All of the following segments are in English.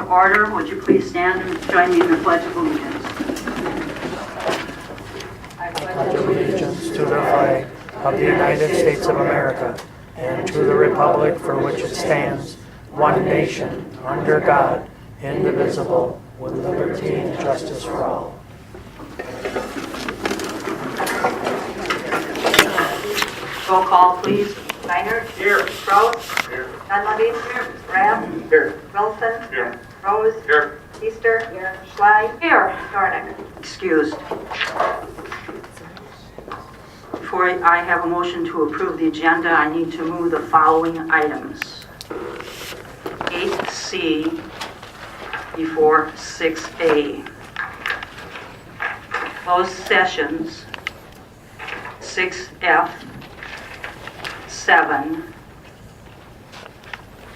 to order. Would you please stand and join me in the Pledge of Allegiance? I pledge allegiance to the flag of the United States of America and to the republic for which it stands, one nation, under God, indivisible, with liberty and justice for all. Roll call, please. Reiner. Here. Strauss. Here. Dunleavy. Here. Rabb. Here. Wilson. Here. Rose. Here. Easter. Here. Schley. Here. Dornick. Excused. Before I have a motion to approve the agenda, I need to move the following items. 8C before 6A. Closed sessions, 6F, 7,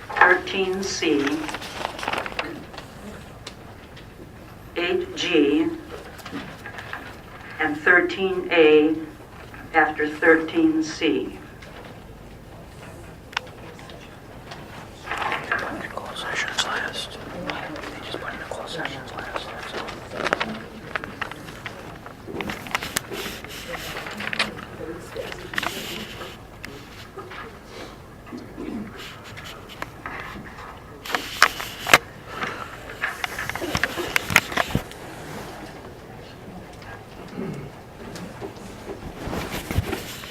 13C, 8G, and 13A after 13C. Closed sessions last. They just put in the closed sessions last. That's all.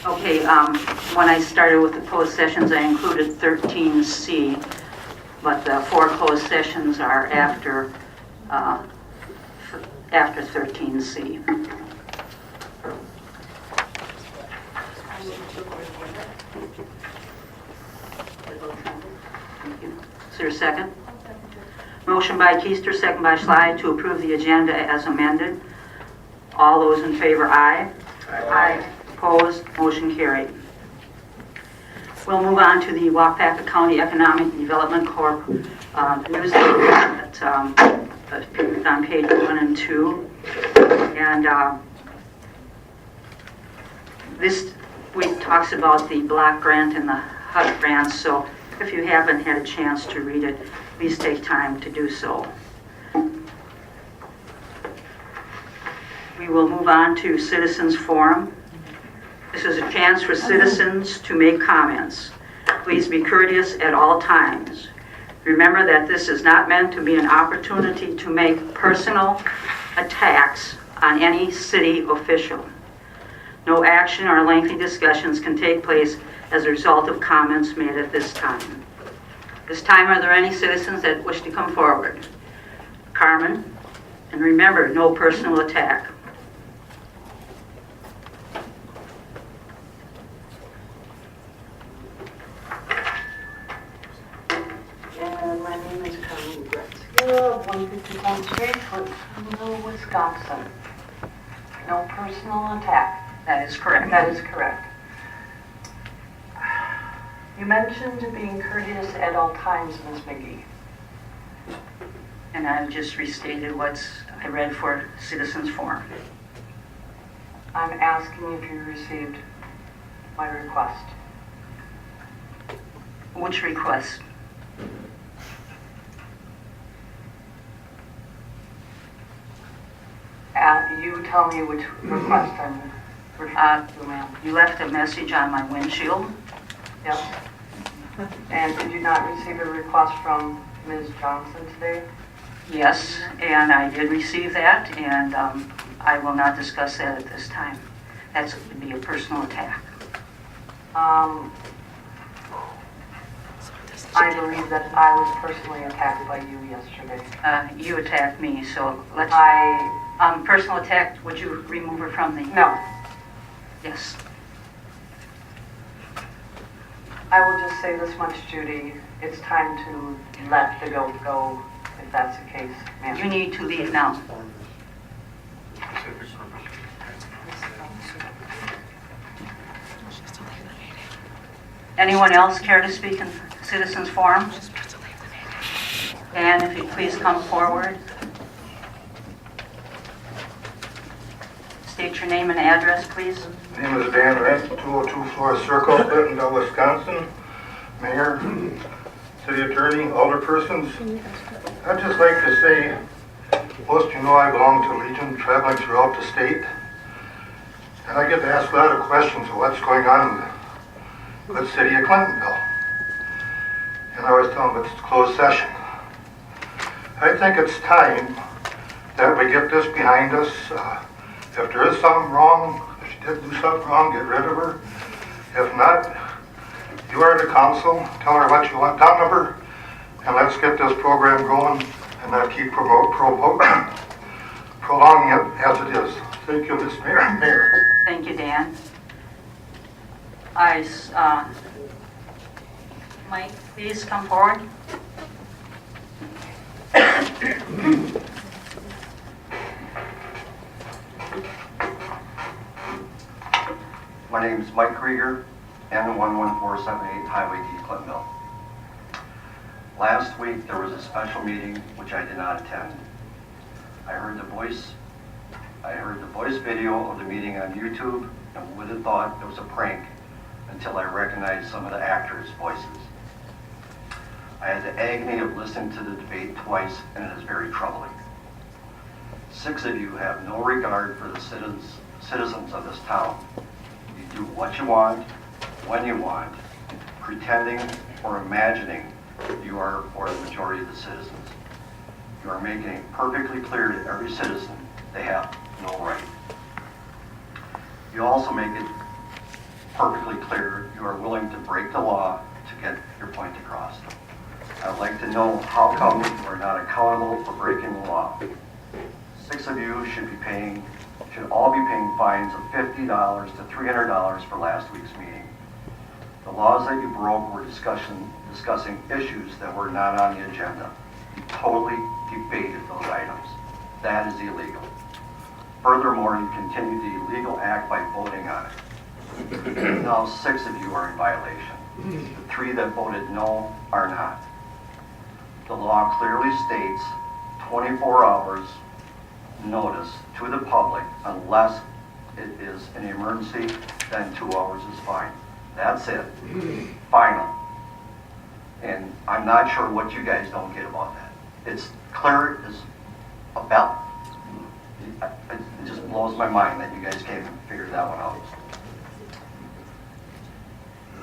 Okay, when I started with the closed sessions, I included 13C, but the 4 closed sessions are after 13C. Thank you. Is there a second? Motion by Keister, second by Schley, to approve the agenda as amended. All those in favor, aye. Aye. Opposed, motion carried. We'll move on to the Waupaca County Economic Development Corp. Newsletter that's on page 1 and 2. And this week talks about the block grant and the HUD grants, so if you haven't had a chance to read it, please take time to do so. We will move on to Citizens Forum. This is a chance for citizens to make comments. Please be courteous at all times. Remember that this is not meant to be an opportunity to make personal attacks on any city official. No action or lengthy discussions can take place as a result of comments made at this time. This time, are there any citizens that wish to come forward? Carmen? And remember, no personal attack. And my name is Carmen Gretzky, 151 Street, Clintonville, Wisconsin. No personal attack. That is correct. That is correct. You mentioned being courteous at all times, Ms. McGee. And I've just restated what I read for Citizens Forum. I'm asking if you received my request. Which request? You tell me which request I'm referring to, ma'am. You left a message on my windshield. Yep. And did you not receive a request from Ms. Johnson today? Yes, and I did receive that, and I will not discuss that at this time. That would be a personal attack. I believe that I was personally attacked by you yesterday. You attacked me, so let's... I... personal attack, would you remove her from the... No. Yes. I will just say this much, Judy. It's time to let the goat go, if that's the case, ma'am. You need to leave now. Anyone else care to speak in Citizens Forum? And if you'd please come forward. State your name and address, please. My name is Dan Rent, 202 Florida Circle, Clintonville, Wisconsin. Mayor, City Attorney, Alderpersons. I'd just like to say, most of you know I belong to Legion, traveling throughout the state. And I get to ask a lot of questions of what's going on in the good city of Clintonville. And I always tell them it's closed session. I think it's time that we get this behind us. If there is something wrong, if she did do something wrong, get rid of her. If not, you are the council, tell her what you want done of her, and let's get this program going and not keep prolonging it as it is. Thank you, Ms. Mayor. Thank you, Dan. Mike, please come forward. My name is Mike Krieger, N11478 Highway D, Clintonville. Last week there was a special meeting which I did not attend. I heard the voice video of the meeting on YouTube and would have thought it was a prank until I recognized some of the actors' voices. I had the agony of listening to the debate twice, and it is very troubling. 6 of you have no regard for the citizens of this town. You do what you want, when you want, pretending or imagining you are for the majority of the citizens. You are making it perfectly clear to every citizen they have no right. You also make it perfectly clear you are willing to break the law to get your point across. I'd like to know how come you are not accountable for breaking the law. 6 of you should all be paying fines of $50 to $300 for last week's meeting. The laws that you broke were discussing issues that were not on the agenda. You totally debated those items. That is illegal. Furthermore, you continue the illegal act by voting on it. Now 6 of you are in violation. The 3 that voted no are not. The law clearly states 24 hours notice to the public unless it is an emergency, then 2 hours is fine. That's it. Final. And I'm not sure what you guys don't get about that. It's clear as a bell. It just blows my mind that you guys can't even figure that one out.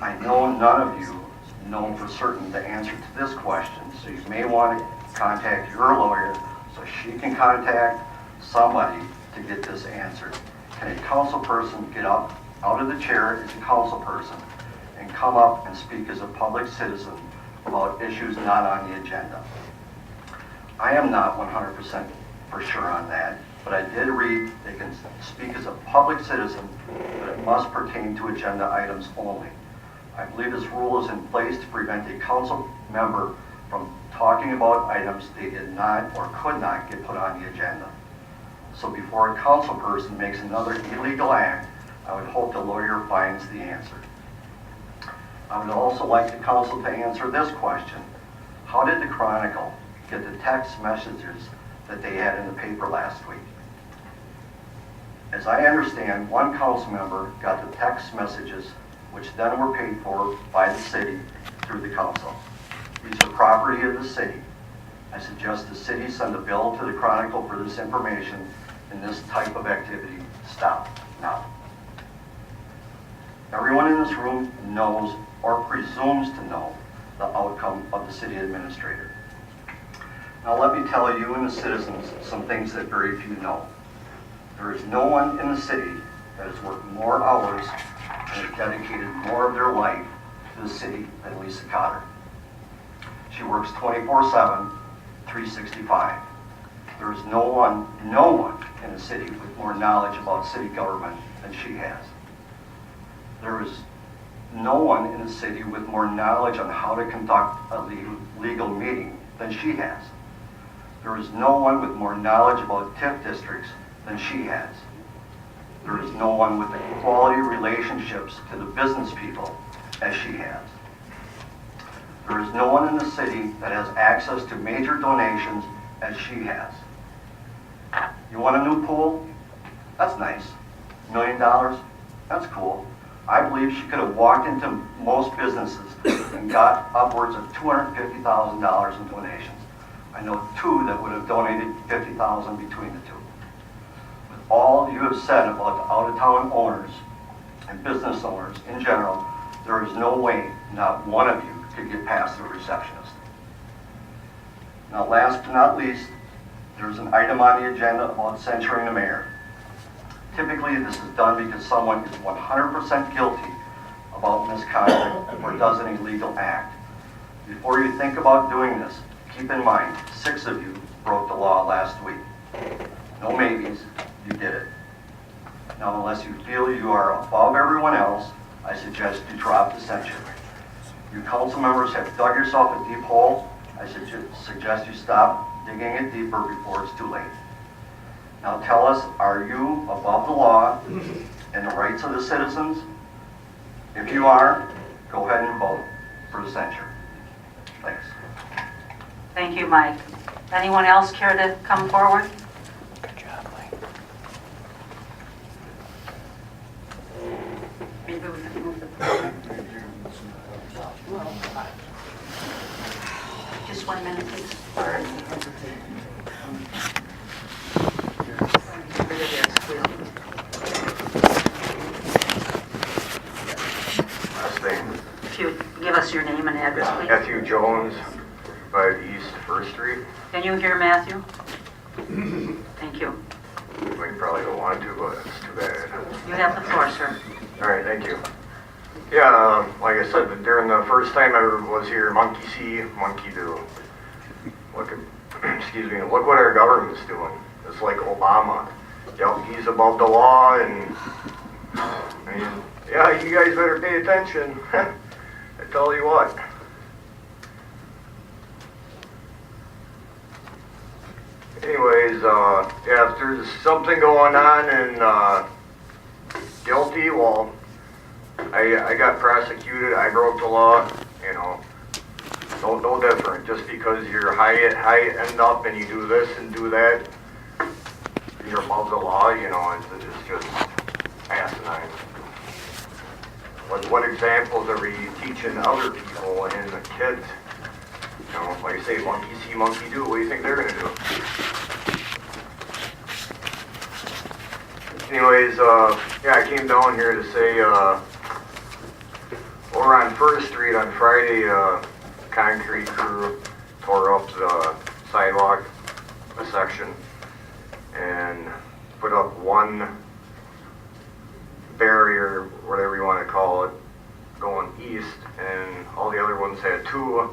I know none of you know for certain the answer to this question, so you may want to contact your lawyer so she can contact somebody to get this answered. Can a council person get up out of the chair as a council person and come up and speak as a public citizen about issues not on the agenda? I am not 100% for sure on that, but I did read they can speak as a public citizen, but it must pertain to agenda items only. I believe this rule is in place to prevent a council member from talking about items they did not or could not get put on the agenda. So before a council person makes another illegal act, I would hope the lawyer finds the answer. I would also like the council to answer this question. How did the Chronicle get the text messages that they had in the paper last week? As I understand, one council member got the text messages which then were paid for by the city through the council. These are property of the city. I suggest the city send a bill to the Chronicle for this information, and this type of activity stop now. Everyone in this room knows or presumes to know the outcome of the city administrator. Now let me tell you and the citizens some things that very few know. There is no one in the city that has worked more hours and has dedicated more of their life to the city than Lisa Cotter. She works 24/7, 365. There is no one in the city with more knowledge about city government than she has. There is no one in the city with more knowledge on how to conduct a legal meeting than she has. There is no one with more knowledge about TIF districts than she has. There is no one with the quality relationships to the business people as she has. There is no one in the city that has access to major donations as she has. You want a new pool? That's nice. $1 million? That's cool. I believe she could have walked into most businesses and got upwards of $250,000 in donations. I know 2 that would have donated $50,000 between the 2. With all you have said about the out-of-town owners and business owners in general, there is no way not one of you could get past the receptionist. Now, last but not least, there's an item on the agenda about censuring the mayor. Typically, this is done because someone is 100% guilty about misconduct or does an illegal act. Before you think about doing this, keep in mind, 6 of you broke the law last week. No maybes, you did it. Now, unless you feel you are above everyone else, I suggest you drop the censure. You council members have dug yourself a deep hole. I suggest you stop digging it deeper before it's too late. Now tell us, are you above the law and the rights of the citizens? If you are, go ahead and vote for the censure. Thanks. Thank you, Mike. Anyone else care to come forward? Good job, Mike. Just 1 minute, please. Last name, If you give us your name and address, please. Matthew Jones, 5 East 1st Street. Can you hear Matthew? Thank you. We probably don't want to, but it's too bad. You have the floor, sir. All right, thank you. Yeah, like I said, during the first time I was here, monkey see, monkey do. Look at, excuse me, look what our government's doing. It's like Obama. Yep, he's above the law, and I mean, yeah, you guys better pay attention. I tell you what. Anyways, yeah, if there's something going on and guilty, well, I got prosecuted, I broke the law, you know, no different. Just because you're high end up and you do this and do that, you're above the law, you know, it's just asinine. What examples are we teaching other people and the kids? You know, like I say, monkey see, monkey do. What do you think they're gonna do? Anyways, yeah, I came down here to say, over on 1st Street on Friday, concrete crew tore up the sidewalk, a section, and put up one barrier, whatever you want to call it, going east, and all the other ones had 2.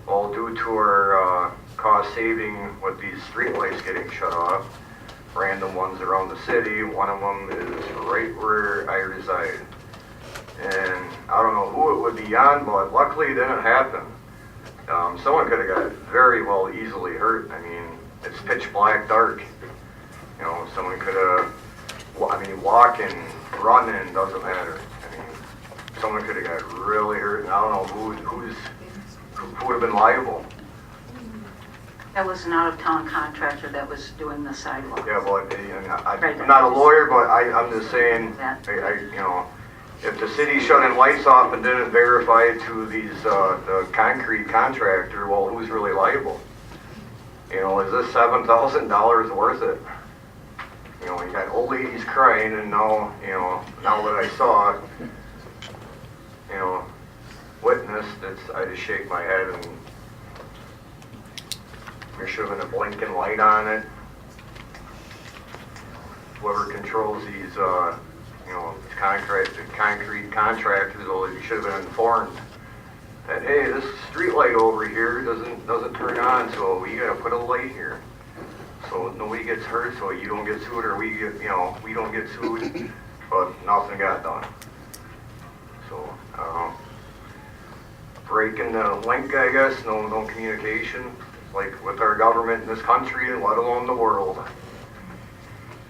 Well, due to our cost saving with these street lights getting shut off, random ones around the city, one of them is right where I reside. And I don't know who it would be on, but luckily it didn't happen. Someone could have got very well easily hurt. I mean, it's pitch black dark. You know, someone could have, I mean, walking, running, doesn't matter. I mean, someone could have got really hurt, and I don't know who would have been liable. That was an out-of-town contractor that was doing the sidewalk. Yeah, but I'm not a lawyer, but I'm just saying, you know, if the city shut in lights off and didn't verify it to the concrete contractor, well, who's really liable? You know, is this $7,000 worth it? You know, you got old ladies crying, and now, you know, now that I saw, you know, witnessed, I just shake my head, and there should have been a blinking light on it. Whoever controls these, you know, concrete contractors, well, you should have been informed that, hey, this street light over here doesn't turn on, so we gotta put a light here, so nobody gets hurt, so you don't get sued, or we don't get sued, but nothing got done. So, breaking the link, I guess, no communication, like with our government in this country, and let alone the world.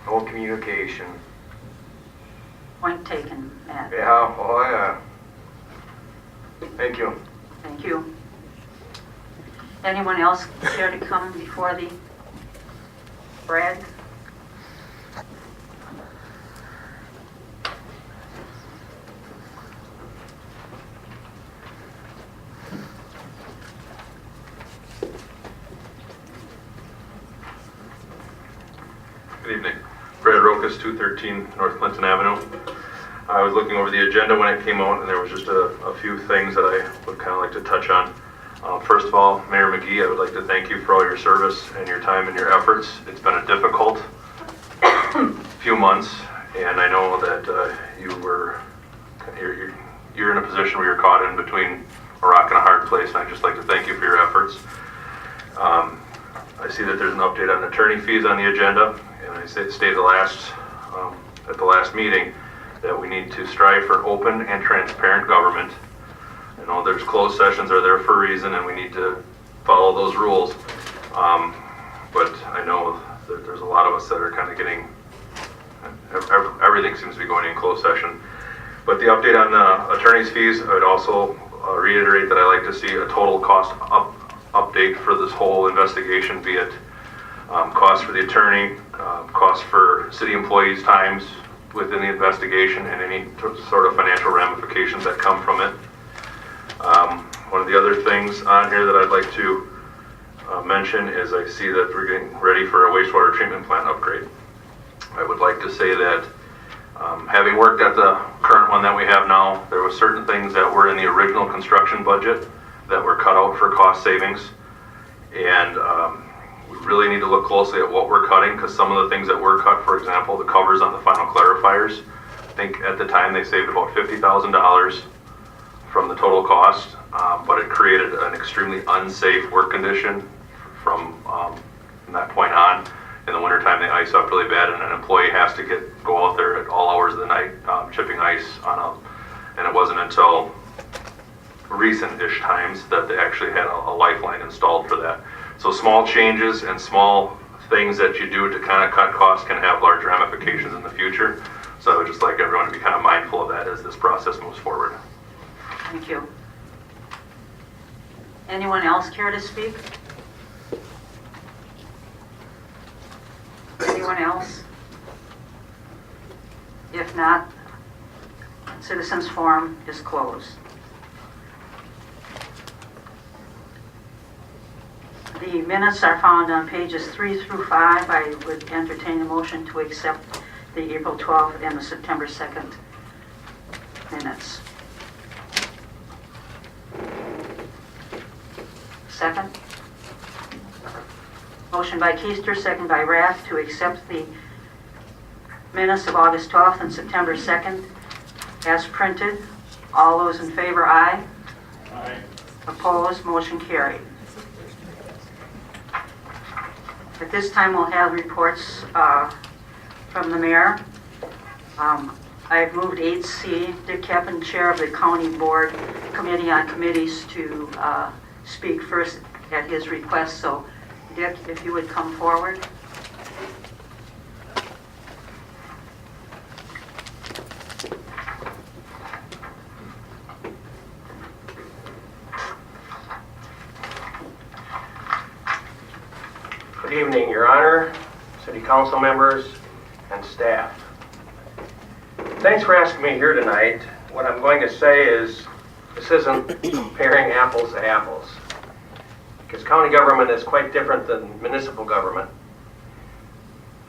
No communication. Point taken, Matt. Yeah, oh yeah. Thank you. Thank you. Anyone else care to come before the Brad? Good evening. Brad Rokas, 213 North Clinton Avenue. I was looking over the agenda when it came out, and there was just a few things that I would kind of like to touch on. First of all, Mayor McGee, I would like to thank you for all your service and your time and your efforts. It's been a difficult few months, and I know that you're in a position where you're caught in between a rock and a hard place, and I'd just like to thank you for your efforts. I see that there's an update on attorney fees on the agenda, and I stated at the last meeting that we need to strive for open and transparent government. I know there's closed sessions are there for a reason, and we need to follow those rules. But I know that there's a lot of us that are kind of getting, everything seems to be going in closed session. But the update on the attorney's fees, I would also reiterate that I like to see a total cost update for this whole investigation, be it cost for the attorney, cost for city employees' times within the investigation, and any sort of financial ramifications that come from it. One of the other things on here that I'd like to mention is I see that we're getting ready for a wastewater treatment plant upgrade. I would like to say that having worked at the current one that we have now, there were certain things that were in the original construction budget that were cut out for cost savings, and we really need to look closely at what we're cutting, because some of the things that were cut, for example, the covers on the final clarifiers, I think at the time they saved about $50,000 from the total cost, but it created an extremely unsafe work condition from that point on. In the wintertime, they ice up really bad, and an employee has to go out there at all hours of the night chipping ice and it wasn't until recent-ish times that they actually had a lifeline installed for that. So small changes and small things that you do to kind of cut costs can have large ramifications in the future. So I would just like everyone to be kind of mindful of that as this process moves forward. Thank you. Anyone else care to speak? Anyone else? If not, citizens forum is closed. The minutes are found on pages 3 through 5. I would entertain a motion to accept the April 12th and the September 2nd minutes. Second. Motion by Keister, second by Rath, to accept the minutes of August 12th and September 2nd as printed. All those in favor, aye. Aye. Opposed, motion carried. At this time, we'll have reports from the mayor. I've moved 8C, Dick Keppen, chair of the county board committee on committees, to speak first at his request. So Dick, if you would come forward. Good evening, Your Honor, City Council members, and staff. Thanks for asking me here tonight. What I'm going to say is this isn't comparing apples to apples, because county government is quite different than municipal government.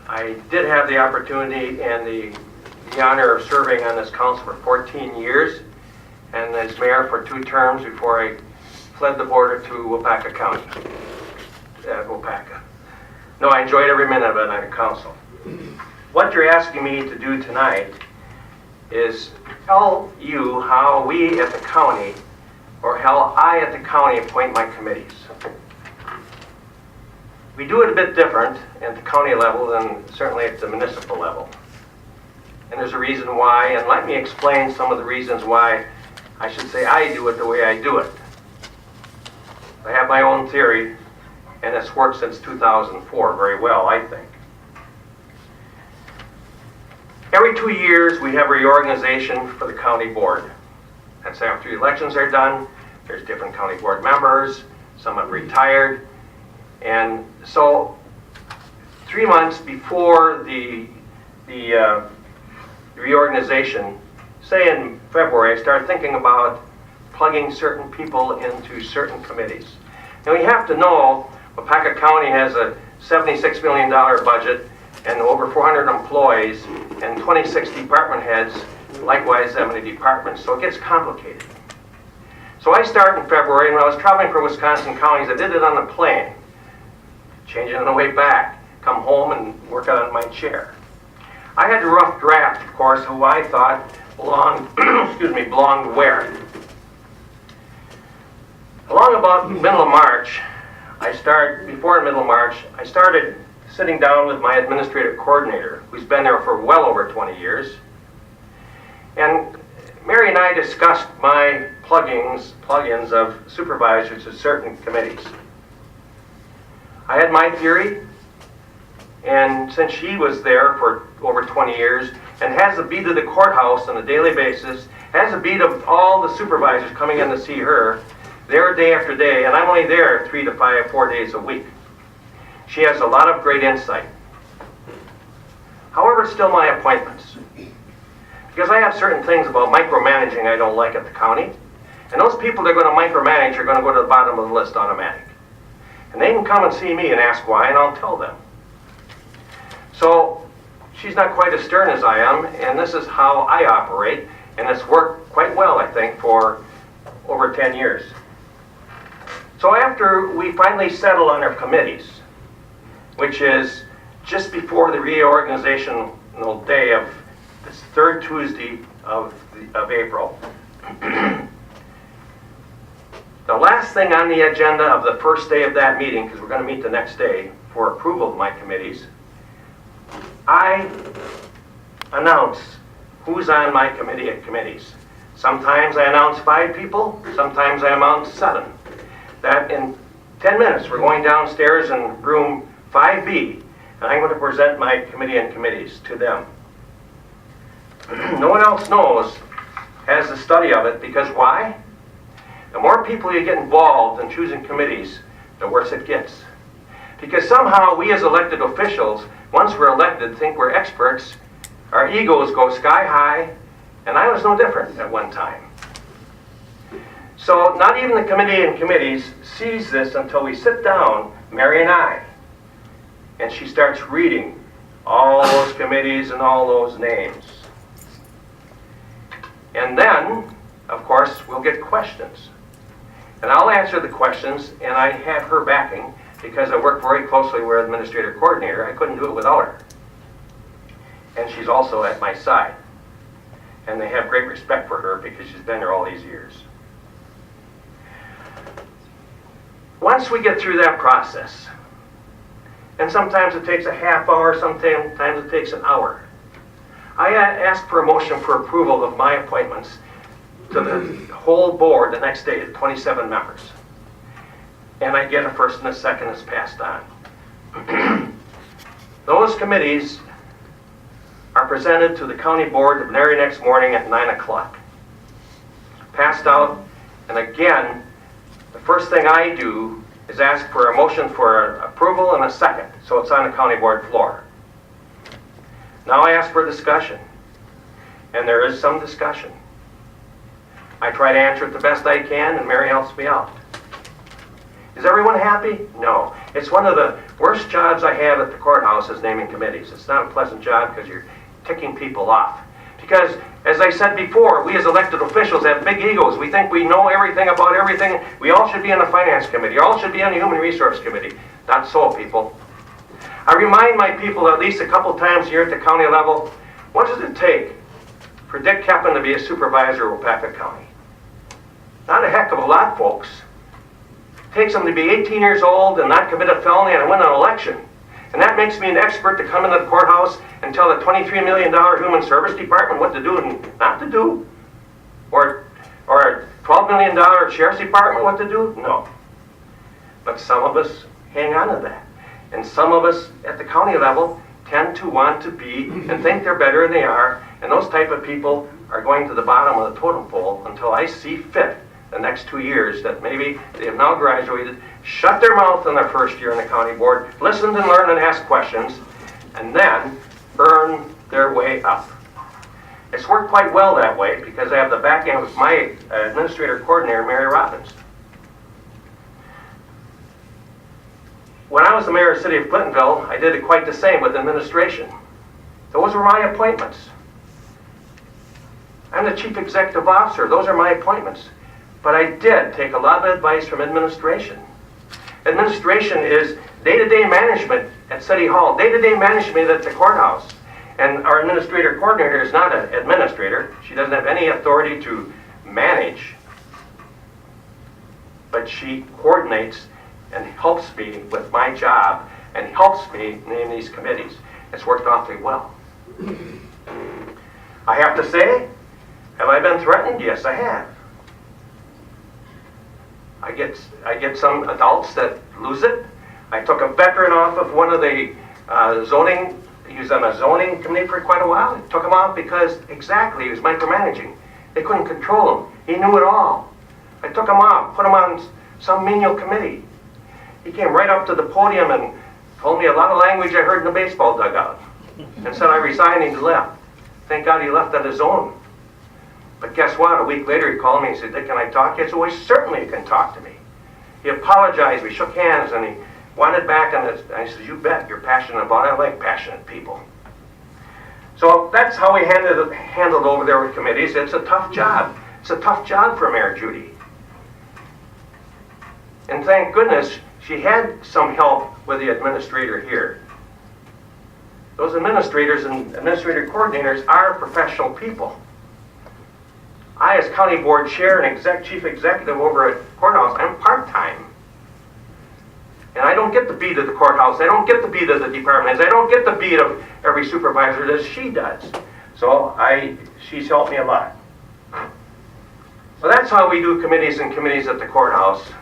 I did have the opportunity and the honor of serving on this council for 14 years and as mayor for 2 terms before I fled the border to Waupaca County. Waupaca. No, I enjoyed every minute of it on the council. What you're asking me to do tonight is tell you how we at the county, or how I at the county, appoint my committees. We do it a bit different at the county level than certainly at the municipal level. And there's a reason why, and let me explain some of the reasons why I should say I do it the way I do it. I have my own theory, and it's worked since 2004 very well, I think. Every 2 years, we have reorganization for the county board. That's after the elections are done. There's different county board members. Some have retired. And so 3 months before the reorganization, say in February, I started thinking about plugging certain people into certain committees. Now, you have to know Waupaca County has a $76 million budget, and over 400 employees and 26 department heads, likewise that many departments, so it gets complicated. So I start in February, and when I was traveling for Wisconsin counties, I did it on a plane, change it on the way back, come home and work out on my chair. I had a rough draft, of course, who I thought belonged, belonged where. Along about middle of March, before middle of March, I started sitting down with my administrative coordinator, who's been there for well over 20 years. And Mary and I discussed my plugins of supervisors to certain committees. I had my theory, and since she was there for over 20 years and has the beat of the courthouse on a daily basis, has the beat of all the supervisors coming in to see her, there day after day, and I'm only there 3 to 5, 4 days a week. She has a lot of great insight. However, it's still my appointments. Because I have certain things about micromanaging I don't like at the county, and those people that are going to micromanage are going to go to the bottom of the list automatic. And they can come and see me and ask why, and I'll tell them. So she's not quite as stern as I am, and this is how I operate, and it's worked quite well, I think, for over 10 years. So after we finally settle on our committees, which is just before the reorganizational day of this third Tuesday of April, the last thing on the agenda of the first day of that meeting, because we're going to meet the next day for approval of my committees, I announce who's on my committees. Sometimes I announce 5 people, sometimes I announce 7. That in 10 minutes we're going downstairs in room 5B, and I'm going to present my committee and committees to them. No one else has the study of it, because why? The more people you get involved in choosing committees, the worse it gets. Because somehow we as elected officials, once we're elected, think we're experts, our egos go sky high, and I was no different at one time. So not even the committee and committees sees this until we sit down, Mary and I, and she starts reading all those committees and all those names. And then, of course, we'll get questions. And I'll answer the questions, and I have her backing because I work very closely with our administrative coordinator. I couldn't do it without her. And she's also at my side. And they have great respect for her because she's been there all these years. Once we get through that process, and sometimes it takes a half hour, sometimes it takes an hour, I ask for a motion for approval of my appointments to the whole board the next day, 27 members. And I get a first and a second that's passed on. Those committees are presented to the county board the very next morning at 9 o'clock. Passed out, and again, the first thing I do is ask for a motion for approval and a second, so it's on the county board floor. Now I ask for discussion, and there is some discussion. I try to answer it the best I can, and Mary helps me out. Is everyone happy? No. It's one of the worst jobs I have at the courthouse is naming committees. It's not a pleasant job because you're ticking people off. Because, as I said before, we as elected officials have big egos. We think we know everything about everything. We all should be on the finance committee. All should be on the human resource committee. Not so, people. I remind my people at least a couple times a year at the county level, what does it take for Dick Keppen to be a supervisor of Wapaka County? Not a heck of a lot, folks. It takes him to be 18 years old and not commit a felony and win an election. And that makes me an expert to come into the courthouse and tell the $23 million Human Service Department what to do and not to do? Or a $12 million Sheriff's Department what to do? No. But some of us hang on to that. And some of us at the county level tend to want to be and think they're better than they are. And those type of people are going to the bottom of the totem pole until I see fit the next 2 years that maybe they have now graduated, shut their mouth in their first year in the county board, listened and learned and asked questions, and then earn their way up. It's worked quite well that way because I have the backing of my administrator coordinator, Mary Robbins. when I was the mayor of the city of Clintonville, I did it quite the same with administration. Those were my appointments. I'm the chief executive officer. Those are my appointments. But I did take a lot of advice from administration. Administration is day-to-day management at City Hall, day-to-day management at the courthouse. And our administrator coordinator is not an administrator. She doesn't have any authority to manage. But she coordinates and helps me with my job and helps me name these committees. It's worked awfully well. I have to say, have I been threatened? Yes, I have. I get some adults that lose it. I took a veteran off of one of the zoning. He was on a zoning committee for quite a while. I took him off because exactly he was micromanaging. They couldn't control him. He knew it all. I took him off, put him on some menial committee. He came right up to the podium and told me a lot of language I heard in the baseball dugout, and said I resigned and he left. Thank God he left on his own. But guess what? A week later he called me and said, "Dick, can I talk?" I said, "Well, certainly you can talk to me." He apologized. We shook hands and he wanted back on it. I said, "You bet. You're passionate about it. I like passionate people." So that's how we handled over there with committees. It's a tough job. It's a tough job for Mayor Judy. And thank goodness she had some help with the administrator here. Those administrators and administrative coordinators are professional people. I, as county board chair and chief executive over at courthouse, I'm part-time. And I don't get the beat of the courthouse. I don't get the beat of the department heads. I don't get the beat of every supervisor as she does. So she's helped me a lot. So that's how we do committees and committees at the courthouse.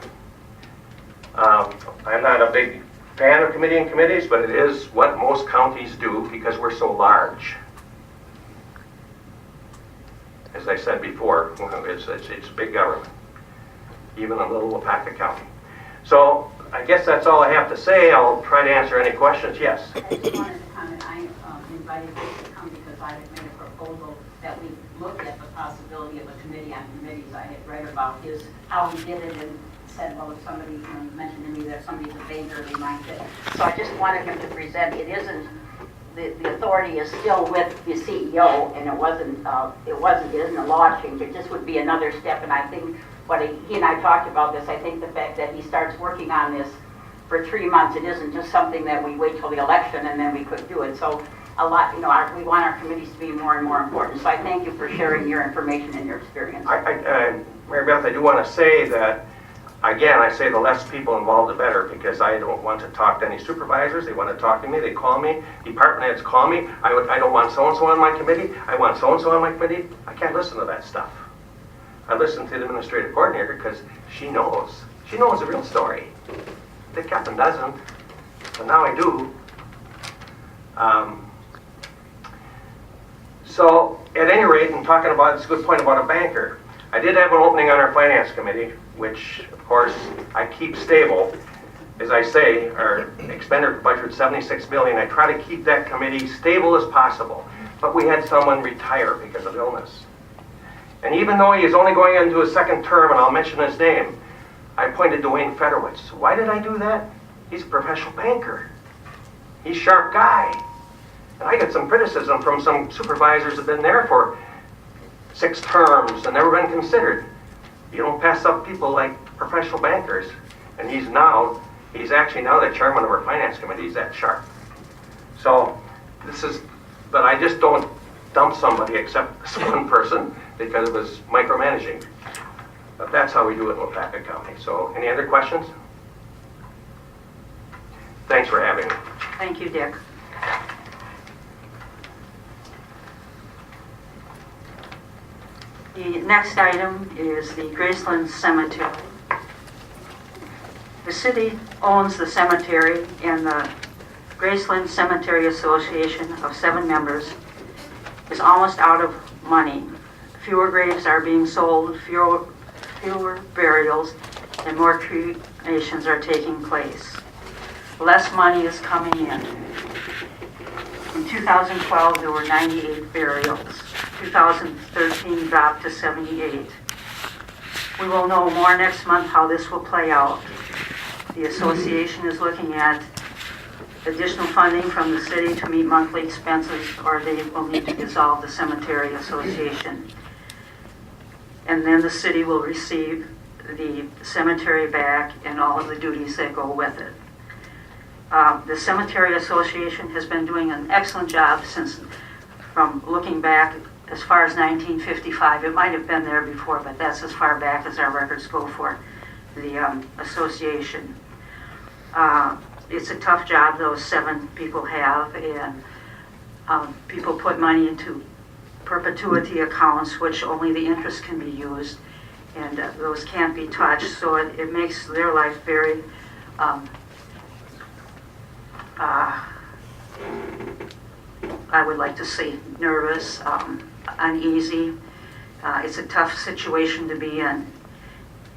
I'm not a big fan of committee and committees, but it is what most counties do because we're so large. As I said before, it's big government, even a little Wapaka County. So I guess that's all I have to say. I'll try to answer any questions. Yes? I just wanted to comment. I invited Dick to come because I had made a proposal that we look at the possibility of a committee on committees. I had read about how he did it and said, well, if somebody mentioned to me that somebody's a banker, they might fit. So I just wanted him to present. It isn't. The authority is still with the CEO, and it isn't a law change. It just would be another step. And I think he and I talked about this. I think the fact that he starts working on this for 3 months, it isn't just something that we wait till the election and then we could do it. So a lot, we want our committees to be more and more important. So I thank you for sharing your information and your experience. Mary Beth, I do want to say that, again, I say the less people involved, the better, because I don't want to talk to any supervisors. They want to talk to me. They call me. Department heads call me. I don't want so-and-so on my committee. I want so-and-so on my committee. I can't listen to that stuff. I listen to the administrative coordinator because she knows. She knows the real story. Dick Captain doesn't, but now I do. So, at any rate, in talking about, it's a good point about a banker. I did have an opening on our finance committee, which, of course, I keep stable. As I say, our expenditure budget is $76 million. I try to keep that committee stable as possible. But we had someone retire because of illness. And even though he is only going into his second term, and I'll mention his name, I appointed Dwayne Federowitz. Why did I do that? He's a professional banker. He's a sharp guy. And I get some criticism from some supervisors who have been there for 6 terms and never been considered. You don't pass up people like professional bankers. And he's actually now the chairman of our finance committee. He's that sharp. So but I just don't dump somebody except this one person because it was micromanaging. But that's how we do it in Wapaka County. So any other questions? Thanks for having me. Thank you, Dick. The next item is the Graceland Cemetery. The city owns the cemetery, and the Graceland Cemetery Association of 7 members is almost out of money. Fewer graves are being sold, fewer burials, and more cremations are taking place. Less money is coming in. In 2012, there were 98 burials. 2013 dropped to 78. We will know more next month how this will play out. The association is looking at additional funding from the city to meet monthly expenses, or they will need to dissolve the cemetery association. And then the city will receive the cemetery back and all of the duties that go with it. The Cemetery Association has been doing an excellent job from looking back as far as 1955. It might have been there before, but that's as far back as our records go for the association. It's a tough job those 7 people have, and people put money into perpetuity accounts, which only the interest can be used, and those can't be touched, so it makes their life very I would like to say nervous, uneasy. It's a tough situation to be in,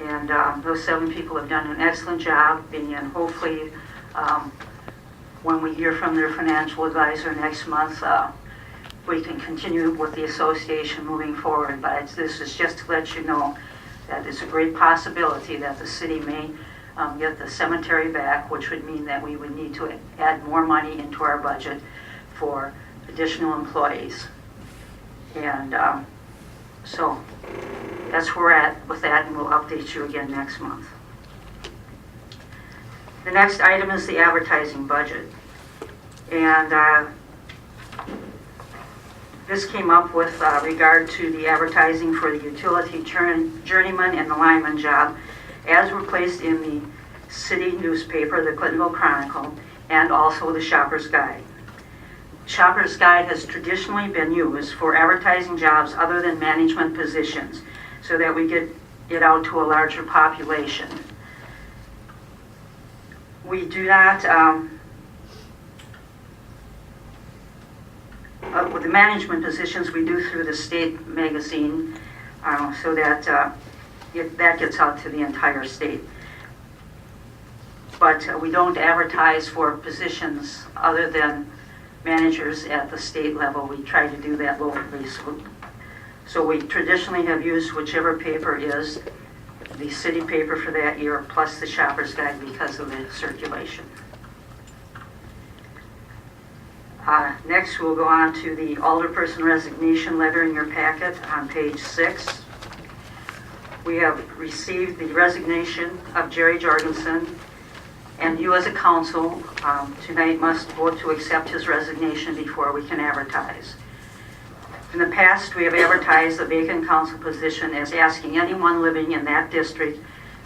and those 7 people have done an excellent job, and hopefully when we hear from their financial advisor next month, we can continue with the association moving forward. But this is just to let you know that it's a great possibility that the city may get the cemetery back, which would mean that we would need to add more money into our budget for additional employees. And so that's where we're at with that, and we'll update you again next month. The next item is the advertising budget. And this came up with regard to the advertising for the utility journeyman and the lineman job, as were placed in the city newspaper, the Clintonville Chronicle, and also the Shopper's Guide. Shopper's Guide has traditionally been used for advertising jobs other than management positions, so that we get it out to a larger population. We do not, with the management positions, we do through the state magazine, so that that gets out to the entire state. But we don't advertise for positions other than managers at the state level. We try to do that locally. So we traditionally have used whichever paper is the city paper for that year, plus the Shopper's Guide because of the circulation. Next, we'll go on to the alderperson resignation letter in your packet on page 6. We have received the resignation of Jerry Jorgensen, and you as a council tonight must vote to accept his resignation before we can advertise. In the past, we have advertised the vacant council position as asking anyone living in that district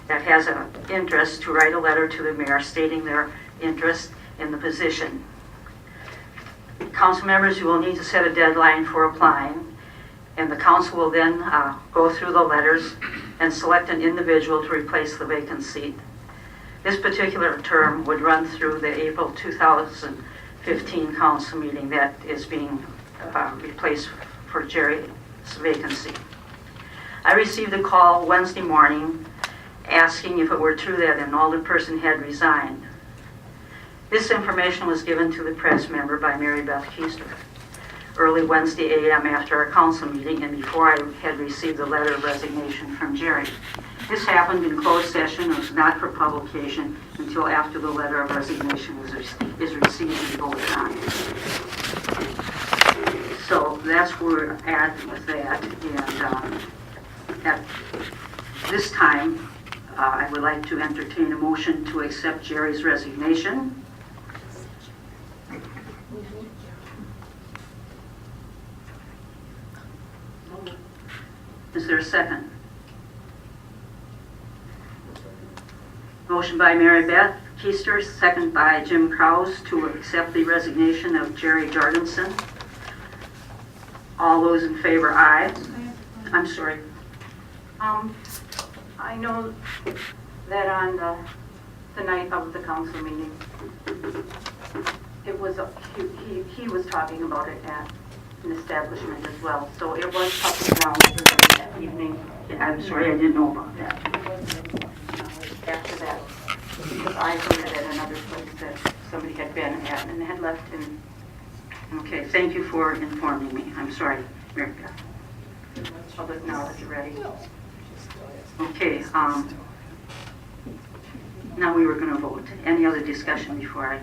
that has an interest to write a letter to the mayor stating their interest in the position. Council members, you will need to set a deadline for applying, and the council will then go through the letters and select an individual to replace the vacant seat. This particular term would run through the April 2015 council meeting that is being replaced for Jerry's vacancy. I received a call Wednesday morning asking if it were true that an alderperson had resigned. This information was given to the press member by Mary Beth Keister early Wednesday a.m. after our council meeting and before I had received the letter of resignation from Jerry. This happened in closed session. It was not for publication until after the letter of resignation is received and voted on. So that's where we're at with that. And at this time, I would like to entertain a motion to accept Jerry's resignation. Is there a second? Motion by Mary Beth Keister, second by Jim Krause to accept the resignation of Jerry Jorgensen. All those in favor, aye. I'm sorry. I know that on the night of the council meeting, it was he was talking about it at an establishment as well. So it was public around that evening. I'm sorry, I didn't know about that. After that, because I heard it at another place that somebody had been at and had left in. Okay, thank you for informing me. I'm sorry, Mary Beth. Public knowledge already. Okay, Now we were going to vote. Any other discussion before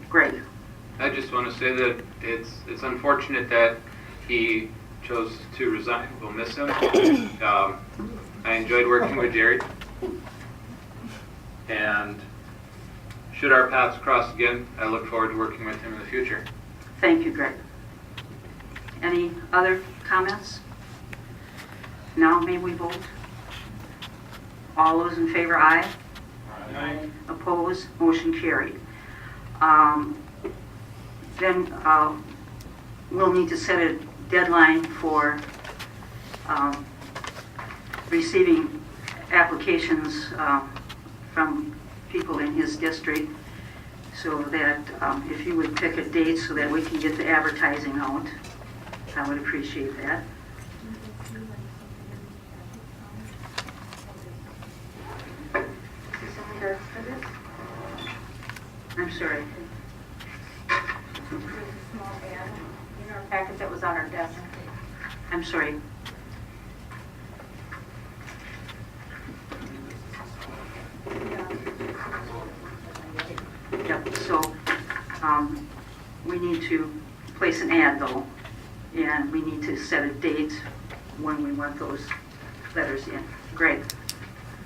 Greg? I just want to say that it's unfortunate that he chose to resign. We'll miss him. I enjoyed working with Jerry. And should our paths cross again, I look forward to working with him in the future. Thank you, Greg. Any other comments? Now may we vote? All those in favor, aye. Aye. Opposed? Motion carried. Then we'll need to set a deadline for receiving applications from people in his district, so that if you would pick a date so that we can get the advertising out, I would appreciate that. I'm sorry. Small ad in our packet that was on our desk. I'm sorry. Yep, so we need to place an ad though, and we need to set a date when we want those letters in. Greg?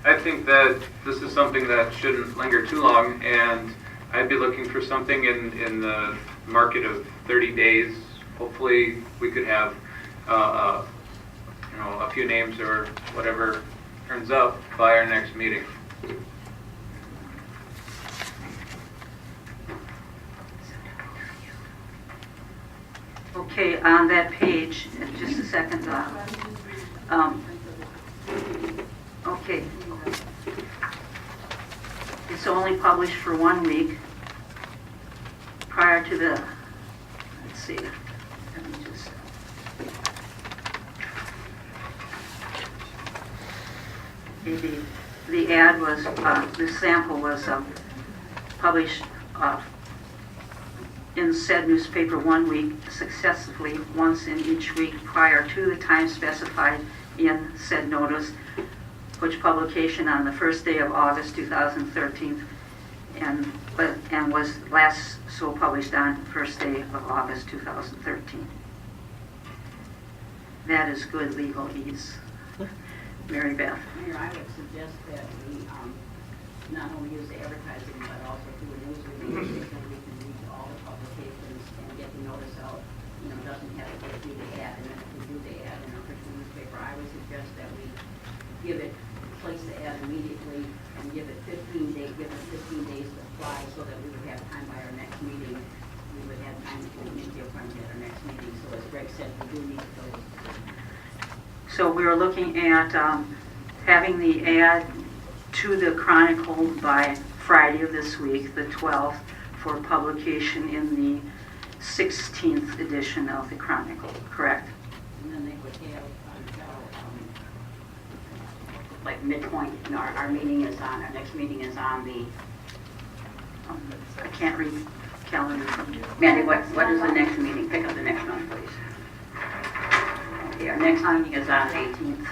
I think that this is something that shouldn't linger too long, and I'd be looking for something in the market of 30 days. Hopefully we could have a few names or whatever turns up by our next meeting. Okay, on that page, just a second. Okay. It's only published for 1 week prior to the, let's see, let me just, the ad was, the sample was published in said newspaper 1 week successively once in each week prior to the time specified in said notice, which publication on the first day of August 2013 and was last so published on the first day of August 2013. That is good legalese. Mary Beth. Mayor, I would suggest that we not only use the advertising, but also do a news release, so we can reach all the publications and get the notice out. You know, doesn't have to do the ad, and then if we do the ad in an official newspaper, I would suggest that we place the ad immediately and give it 15 days to apply, so that we would have time by our next meeting. We would have time to make the appointment at our next meeting. So as Greg said, we do need those. So we are looking at having the ad to the Chronicle by Friday of this week, the 12th, for publication in the 16th edition of the Chronicle, correct? And then they would have like midpoint, you know, our next meeting is on the, I can't read calendar from you. Mandy, what is the next meeting? Pick up the next one, please. Okay, our next meeting is on the 18th.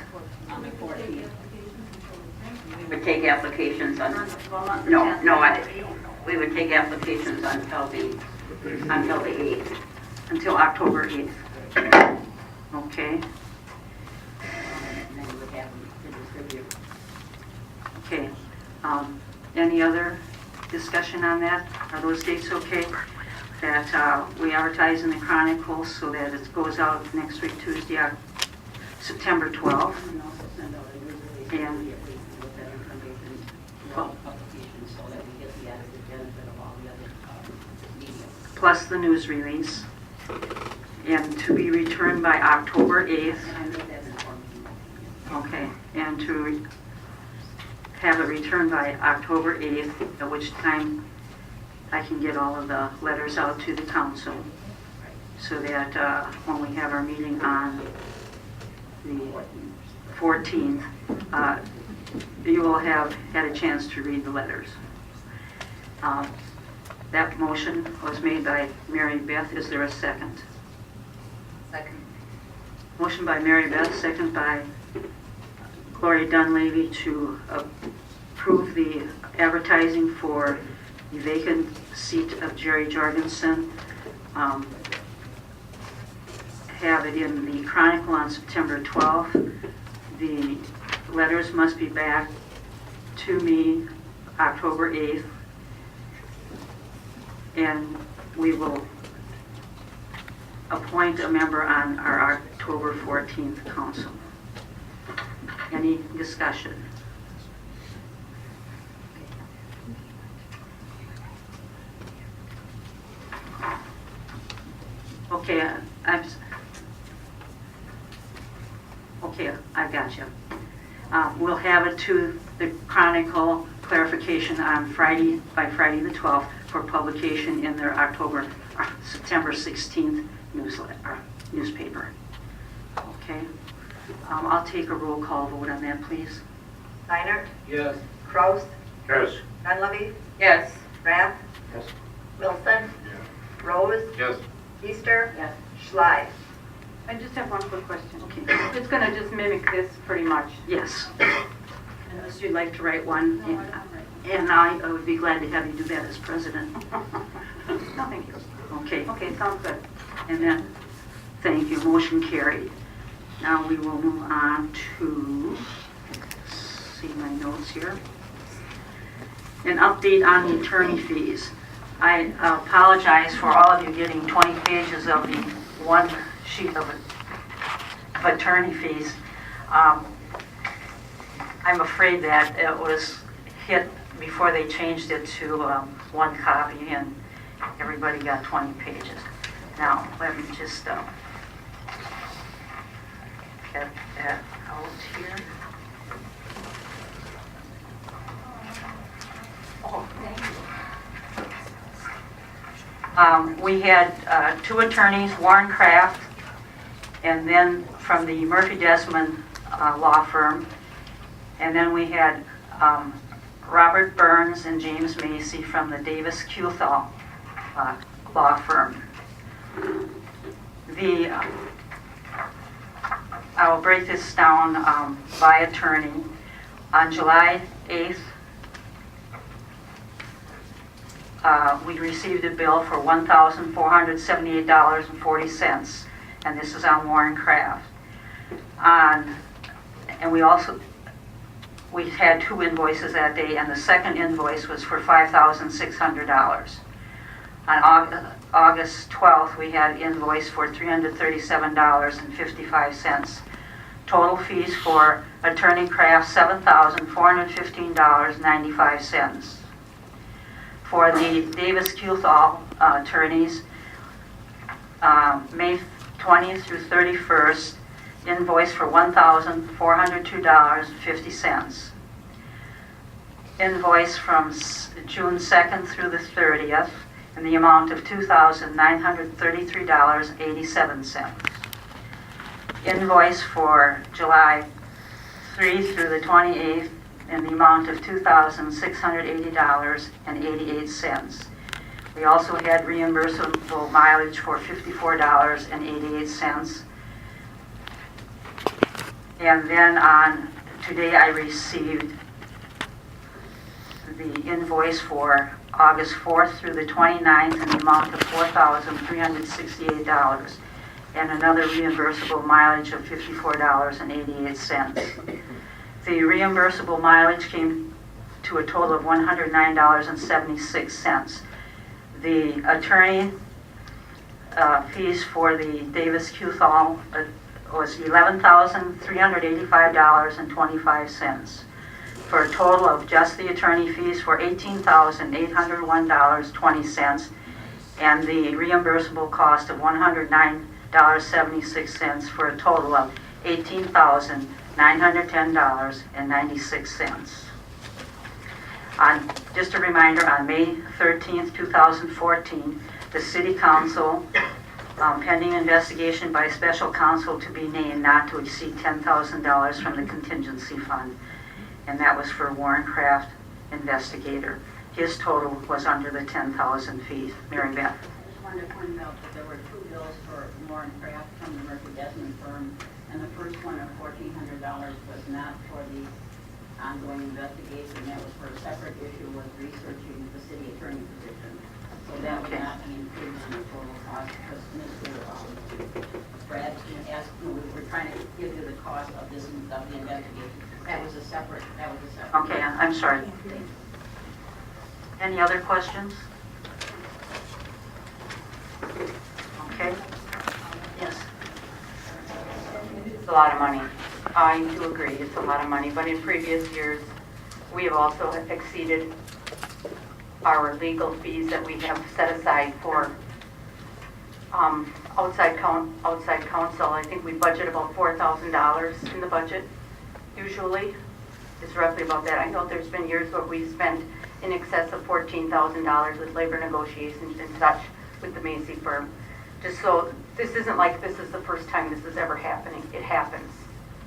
On the 14th. We would take applications we would take applications until the 8th. Until October 8th. Okay. And then we would have them to distribute. Okay. Any other discussion on that? Are those dates okay? That we advertise in the Chronicle so that it goes out next week, Tuesday, September 12th. And also send out a news release Yeah. immediately with that information to all the publications, so that we get the added benefit of all the other media. Plus the news release. And to be returned by October 8th. And I made that important. Okay. And to have it returned by October 8th, at which time I can get all of the letters out to the council, so that when we have our meeting on the 14th, you will have had a chance to read the letters. That motion was made by Mary Beth. Is there a second? Second. Motion by Mary Beth, second by Gloria Dunleavy to approve the advertising for the vacant seat of Jerry Jorgensen. Have it in the Chronicle on September 12th. The letters must be back to me October 8th, and we will appoint a member on our October 14th council. Any discussion? Okay, I got you. We'll have it to the Chronicle clarification on Friday, by Friday the 12th, for publication in their September 16th newspaper. Okay. I'll take a roll call vote on that, please. Steiner? Yes. Kraus? Yes. Dunleavy? Yes. Rath? Yes. Wilson? Rose? Yes. Easter? Yes. Schley? I just have one quick question. Okay. It's going to just mimic this pretty much. Yes. Unless you'd like to write one, and I would be glad to have you do that as president. No, thank you. Okay. Okay, sounds good. And then, thank you, motion carried. Now we will move on to, see my notes here. An update on the attorney fees. I apologize for all of you getting 20 pages of the one sheet of attorney fees. I'm afraid that it was hit before they changed it to one copy, and everybody got 20 pages. Now, let me just get that out here. Oh, thank you. We had two attorneys, Warren Kraft, and then from the Murphy Desmond law firm, and then we had Robert Burns and James Macy from the Davis Cuthall law firm. I will break this down by attorney. On July 8th, we received a bill for $1,478.40, and this is on Warren Kraft. And we had two invoices that day, and the second invoice was for $5,600. On August 12th, we had an invoice for $337.55. Total fees for attorney Kraft, $7,415.95. For the Davis Cuthall attorneys, May 20th through 31st, invoice for $1,402.50. Invoice from June 2nd through the 30th in the amount of $2,933.87. Invoice for July 3 through the 28th in the amount of $2,680.88. We also had reimbursable mileage for $54.88. And then today I received the invoice for August 4th through the 29th in the amount of $4,368 and another reimbursable mileage of $54.88. The reimbursable mileage came to a total of $109.76. The attorney fees for the Davis Cuthall was $11,385.25, for a total of just the attorney fees for $18,801.20, and the reimbursable cost of $109.76, for a total of $18,910.96. Just a reminder, on May 13th, 2014, the City Council, pending investigation by special counsel to be named not to exceed $10,000 from the contingency fund, and that was for Warren Kraft, investigator. His total was under the 10,000 feet. Mary Beth. I just wanted to point out that there were two bills for Warren Kraft from the Murphy Desmond firm, and the first one of $1,400 was not for the ongoing investigation. That was for a separate issue, was researching the city attorney position. So that would not be included in the total cost, because Mr. Brad asked, we were trying to give you the cost of this, of the investigation. That was a separate. Okay, I'm sorry. Any other questions? Okay. Yes. It's a lot of money. I do agree, it's a lot of money, but in previous years, we have also exceeded our legal fees that we have set aside for outside counsel. I think we budget about $4,000 in the budget, usually. It's roughly about that. I know there's been years where we spent in excess of $14,000 with labor negotiations and such with the Macy firm. Just so, this isn't like this is the first time this is ever happening. It happens.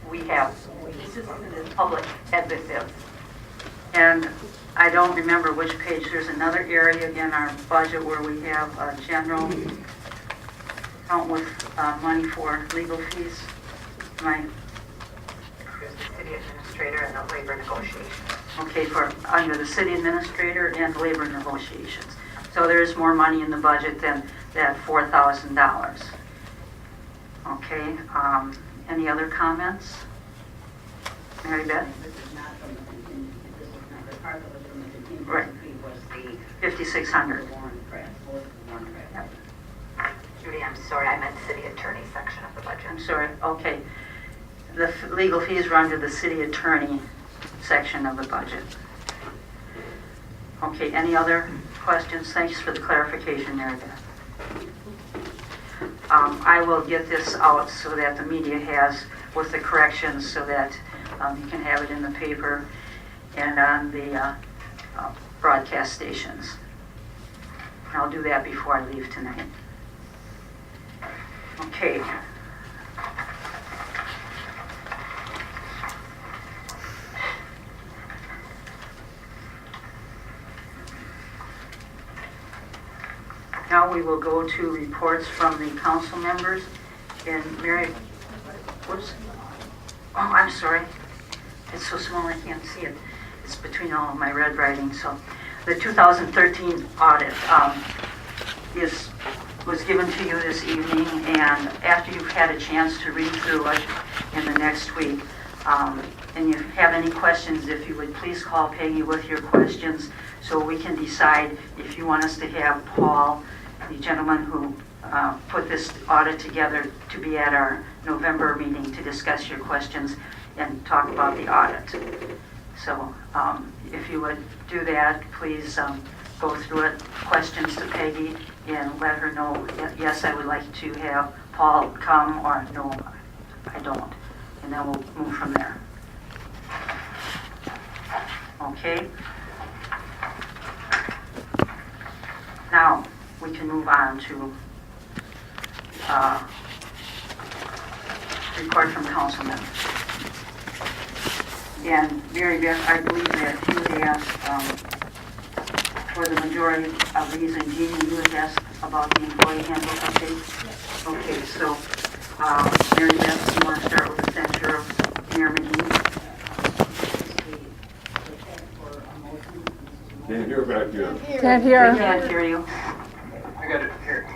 We have, this isn't as public as this is. And I don't remember which page. There's another area in our budget where we have a general account with money for legal fees. There's the city administrator and the labor negotiations. Okay, for under the city administrator and labor negotiations. So there's more money in the budget than that $4,000. Okay, any other comments? Mary Beth? This is not from the contingency, this is not, the part that was from the contingency Right. fee was the 5,600. Warren Crafts, both the Warren Crafts. Judy, I'm sorry, I meant city attorney section of the budget. I'm sorry, okay. The legal fees are under the city attorney section of the budget. Okay, any other questions? Thanks for the clarification, Mary Beth. I will get this out so that the media has, with the corrections, so that you can have it in the paper and on the broadcast stations. And I'll do that before I leave tonight. Okay. Now we will go to reports from the council members. And Mary, whoops. Oh, I'm sorry. It's so small I can't see it. It's between all of my red writing. So the 2013 audit was given to you this evening, and after you've had a chance to read through it in the next week, and you have any questions, if you would please call Peggy with your questions so we can decide if you want us to have Paul, the gentleman who put this audit together, to be at our November meeting to discuss your questions and talk about the audit. So if you would do that, please go through it, questions to Peggy, and let her know, yes, I would like to have Paul come, or no, I don't. And then we'll move from there. Okay? Now, we can move on to report from council members. And Mary Beth, I believe that you asked for the majority of these, and Jeannie, you had asked about the employee handbook update? Yes. Okay, so Mary Beth, you want to start with the censure of Mayor McGee? Can't hear back here. Can't hear. We can't hear you. I got it here.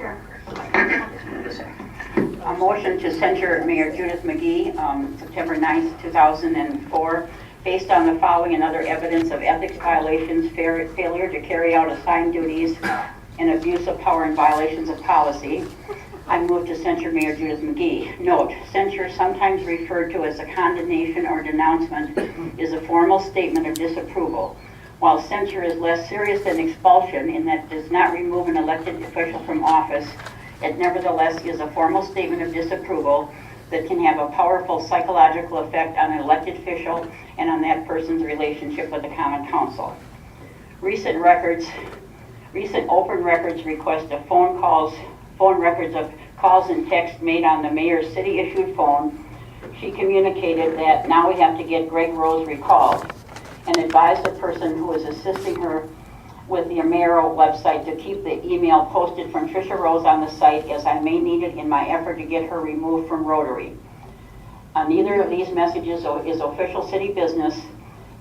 A motion to censure Mayor Judith McGee, September 9th, 2004, based on the following and other evidence of ethics violations, failure to carry out assigned duties, and abuse of power and violations of policy. I move to censure Mayor Judith McGee. Note, censure, sometimes referred to as a condemnation or denouncement, is a formal statement of disapproval. While censure is less serious than expulsion in that it does not remove an elected official from office, it nevertheless is a formal statement of disapproval that can have a powerful psychological effect on an elected official and on that person's relationship with the Common Council. Recent open records request of phone records of calls and texts made on the mayor's city-issued phone. She communicated that now we have to get Greg Rose recalled, and advised the person who is assisting her with the Amero website to keep the email posted from Tricia Rose on the site, as I may need it in my effort to get her removed from Rotary. Neither of these messages is official city business,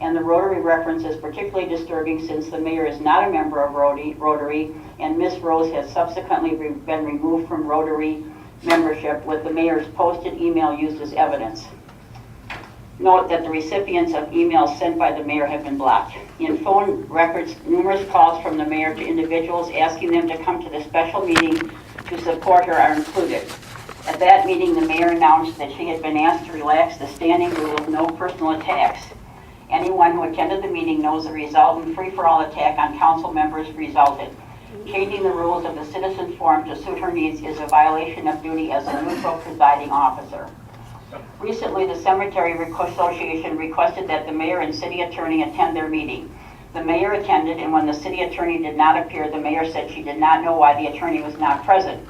and the Rotary reference is particularly disturbing since the mayor is not a member of Rotary, and Ms. Rose has subsequently been removed from Rotary membership, with the mayor's posted email used as evidence. Note that the recipients of emails sent by the mayor have been blocked. In phone records, numerous calls from the mayor to individuals asking them to come to the special meeting to support her are included. At that meeting, the mayor announced that she had been asked to relax the standing rule of no personal attacks. Anyone who attended the meeting knows the resultant free-for-all attack on council members resulted. Changing the rules of the citizen forum to suit her needs is a violation of duty as a neutral presiding officer. Recently, the Cemetery Association requested that the mayor and city attorney attend their meeting. The mayor attended, and when the city attorney did not appear, the mayor said she did not know why the attorney was not present.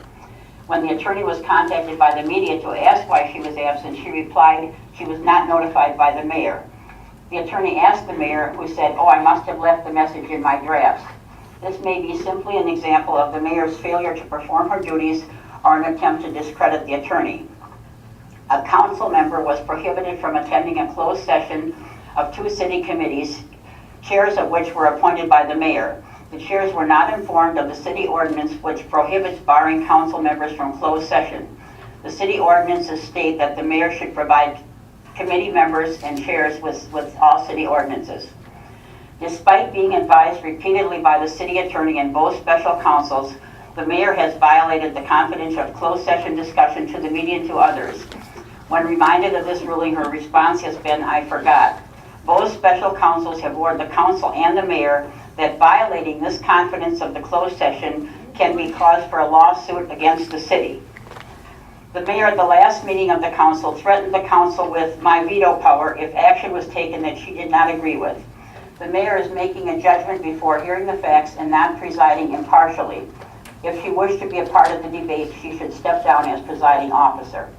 When the attorney was contacted by the media to ask why she was absent, she replied she was not notified by the mayor. The attorney asked the mayor, who said, "Oh, I must have left the message in my drafts." This may be simply an example of the mayor's failure to perform her duties or an attempt to discredit the attorney. A council member was prohibited from attending a closed session of 2 city committees, chairs of which were appointed by the mayor. The chairs were not informed of the city ordinance which prohibits barring council members from closed session. The city ordinances state that the mayor should provide committee members and chairs with all city ordinances. Despite being advised repeatedly by the city attorney and both special counsels, the mayor has violated the confidential closed session discussion to the media and to others. When reminded of this ruling, her response has been, "I forgot." Both special counsels have warned the council and the mayor that violating this confidence of the closed session can be cause for a lawsuit against the city. The mayor at the last meeting of the council threatened the council with my veto power if action was taken that she did not agree with. The mayor is making a judgment before hearing the facts and not presiding impartially. If she wished to be a part of the debate, she should step down as presiding officer.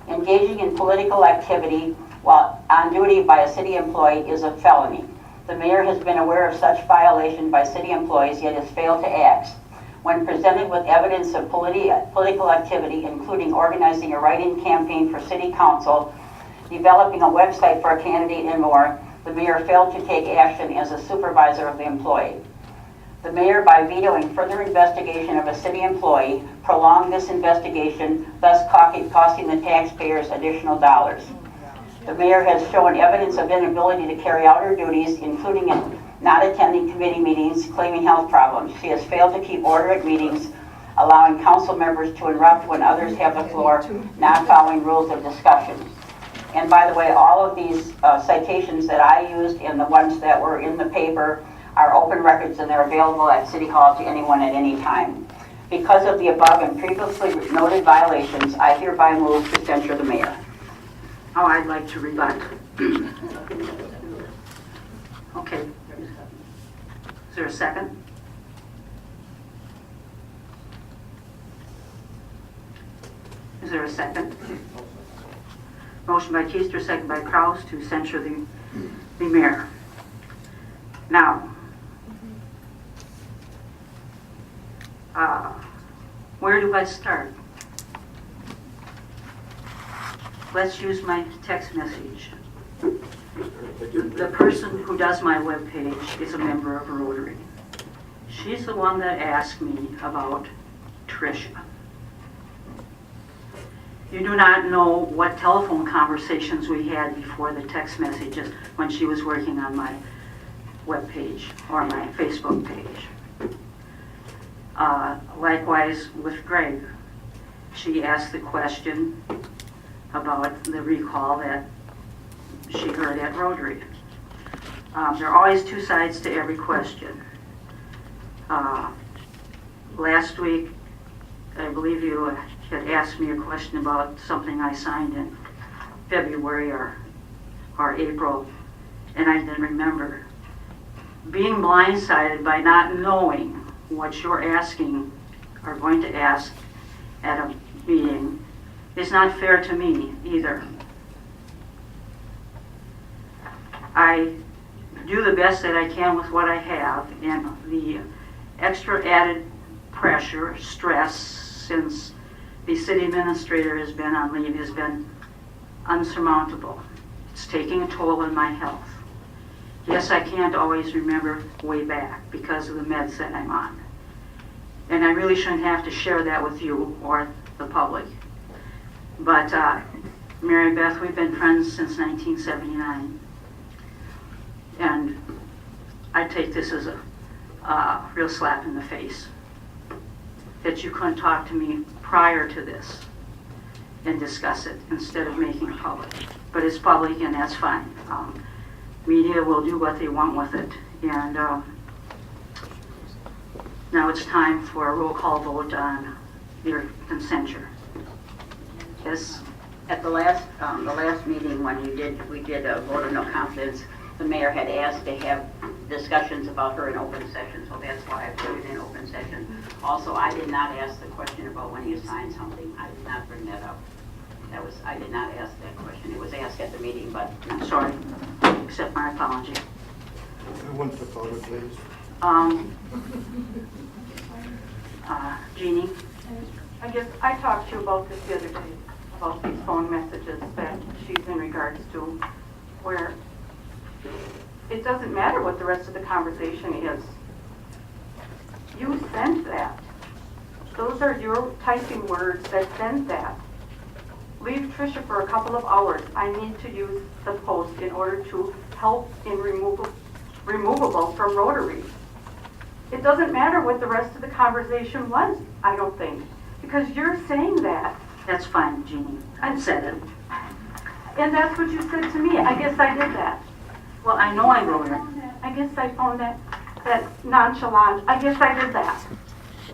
Engaging in political activity while on duty by a city employee is a felony. The mayor has been aware of such violation by city employees, yet has failed to act. When presented with evidence of political activity, including organizing a write-in campaign for city council, developing a website for a candidate, and more, the mayor failed to take action as a supervisor of the employee. The mayor, by vetoing further investigation of a city employee, prolonged this investigation, thus costing the taxpayers additional dollars. The mayor has shown evidence of inability to carry out her duties, including in not attending committee meetings, claiming health problems. She has failed to keep order at meetings, allowing council members to interrupt when others have the floor, not following rules of discussion. And by the way, all of these citations that I used and the ones that were in the paper are open records, and they're available at City Hall to anyone at any time. Because of the above and previously noted violations, I hereby move to censure the mayor. Oh, I'd like to rebut. Okay. Is there a second? Is there a second? Motion by Keister, second by Kraus to censure the mayor. Now, where do I start? Let's use my text message. The person who does my webpage is a member of Rotary. She's the one that asked me about Tricia. You do not know what telephone conversations we had before the text messages when she was working on my webpage or my Facebook page. Likewise with Greg. She asked the question about the recall that she heard at Rotary. There are always 2 sides to every question. Last week, I believe you had asked me a question about something I signed in February or April, and I didn't remember. Being blindsided by not knowing what you're asking or going to ask at a meeting is not fair to me either. I do the best that I can with what I have, and the extra added pressure, stress, since the city administrator has been on leave, has been unsurmountable. It's taking a toll on my health. Yes, I can't always remember way back because of the meds that I'm on. And I really shouldn't have to share that with you or the public. But Mary Beth, we've been friends since 1979. And I take this as a real slap in the face that you couldn't talk to me prior to this and discuss it instead of making it public. But it's public and that's fine. Media will do what they want with it. And now it's time for a roll call vote on your consenture. Yes? At the last meeting when we did a vote of no confidence, the mayor had asked to have discussions about her in open session, so that's why I put it in open session. Also, I did not ask the question about when you signed something. I did not bring that up. I did not ask that question. It was asked at the meeting, but I'm sorry. Accept my apology. I want to photo, please. Jeannie? I guess I talked to you about this the other day, about these phone messages that she's in regards to, where it doesn't matter what the rest of the conversation is. You sent that. Those are your typing words that sent that. Leave Tricia for a couple of hours. I need to use the post in order to help in removable from Rotary. It doesn't matter what the rest of the conversation was, I don't think, because you're saying that. That's fine, Jeannie. I said it. And that's what you said to me. I guess I did that. Well, I know I wrote it. I guess I found that nonchalant. I guess I did that.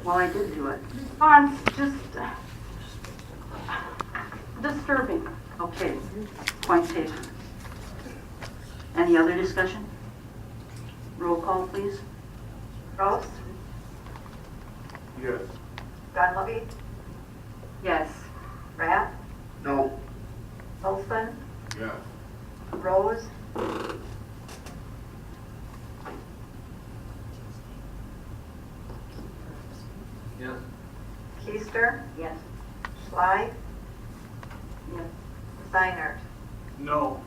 Well, I did do it. It's just disturbing. Okay. Point taken. Any other discussion? Roll call, please. Rose? Yes. Dunleavy? Yes. Rapp? No. Olson? Yes. Rose? Yes. Keister? yes. Schley? Yes. Steinert? No.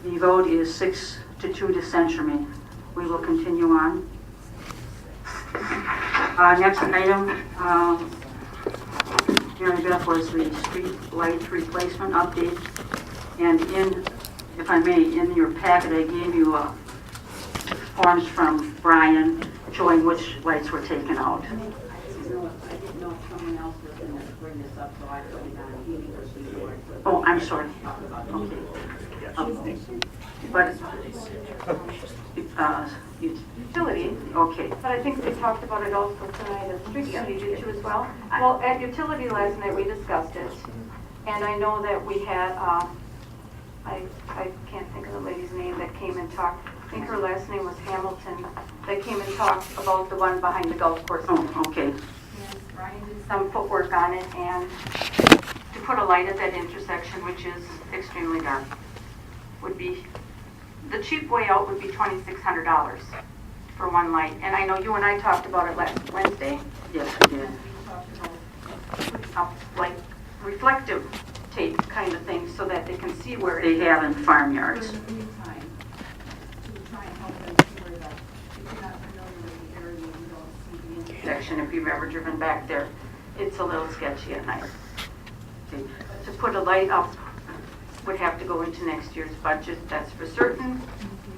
The vote is 6-2 to censure me. We will continue on. Next item, Mary Beth, was the street light replacement update. And if I may, in your packet, I gave you forms from Brian showing which lights were taken out. I didn't know if someone else was going to bring this up, so I put it on meeting procedure. Oh, I'm sorry. Okay. But, Utilities, okay. but I think we talked about it also tonight as street committee, did you as well? Well, at utility last night, we discussed it, and I know that we had, I can't think of the lady's name that came and talked. I think her last name was Hamilton, that came and talked about the one behind the golf course. Oh, okay. Brian did some footwork on it, and to put a light at that intersection, which is extremely dark, would be, the cheap way out would be $2,600 for one light. And I know you and I talked about it last Wednesday. Yes, we did. Like reflective tape kind of thing so that they can see where it They is. have in farmyards. In the meantime, to try and help them see where if you're not familiar with the area, you don't see the Intersection, if you've ever driven back there, it's a little sketchy at night. To put a light up would have to go into next year's budget, that's for certain.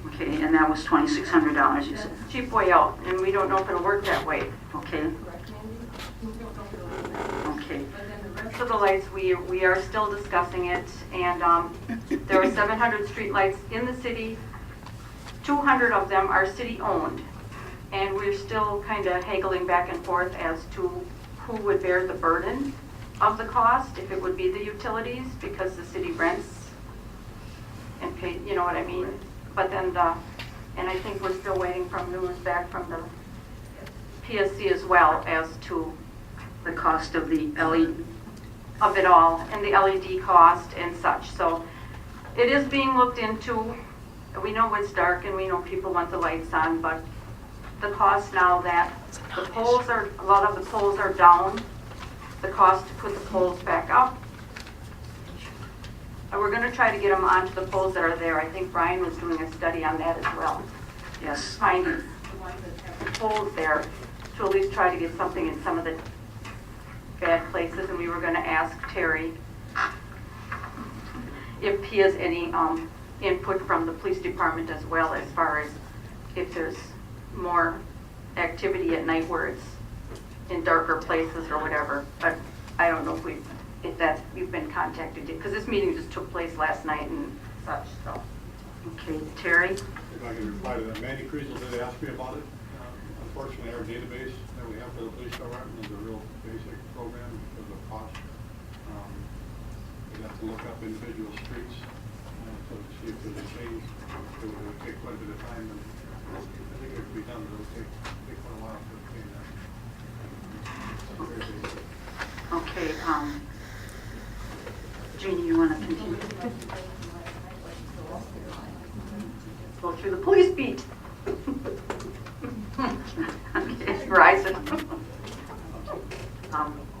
Okay, and that was $2,600, you said. Cheap way out, and we don't know if it'll work that way. Okay, okay. So the lights, we are still discussing it, and there are 700 street lights in the city. 200 of them are city-owned, and we're still kind of haggling back and forth as to who would bear the burden of the cost, if it would be the utilities, because the city rents and pay, you know what I mean? But then and I think we're still waiting from news back from the PSC as well as to The cost of the LED, of it all, and the LED cost and such. So it is being looked into. We know it's dark and we know people want the lights on, but the cost now that the poles are, a lot of the poles are down, the cost to put the poles back up We're going to try to get them onto the poles that are there. I think Brian was doing a study on that as well. Yes. Finding poles there to at least try to get something in some of the bad places. And we were going to ask Terry if he has any input from the police department as well, as far as if there's more activity at night where it's in darker places or whatever. But I don't know if you've been contacted, because this meeting just took place last night and such, so. Okay, Terry? If I can reply to that, Manny Kriesel did ask me about it. Unfortunately, our database that we have for the police department is a real basic program because of cost. We'd have to look up individual streets to see if there's a change. It would take quite a bit of time, and I think it could be done, but it would take quite a while to obtain that. Very basic. Okay, Jeannie, you want to continue? Go through the police beat. Okay, Verizon.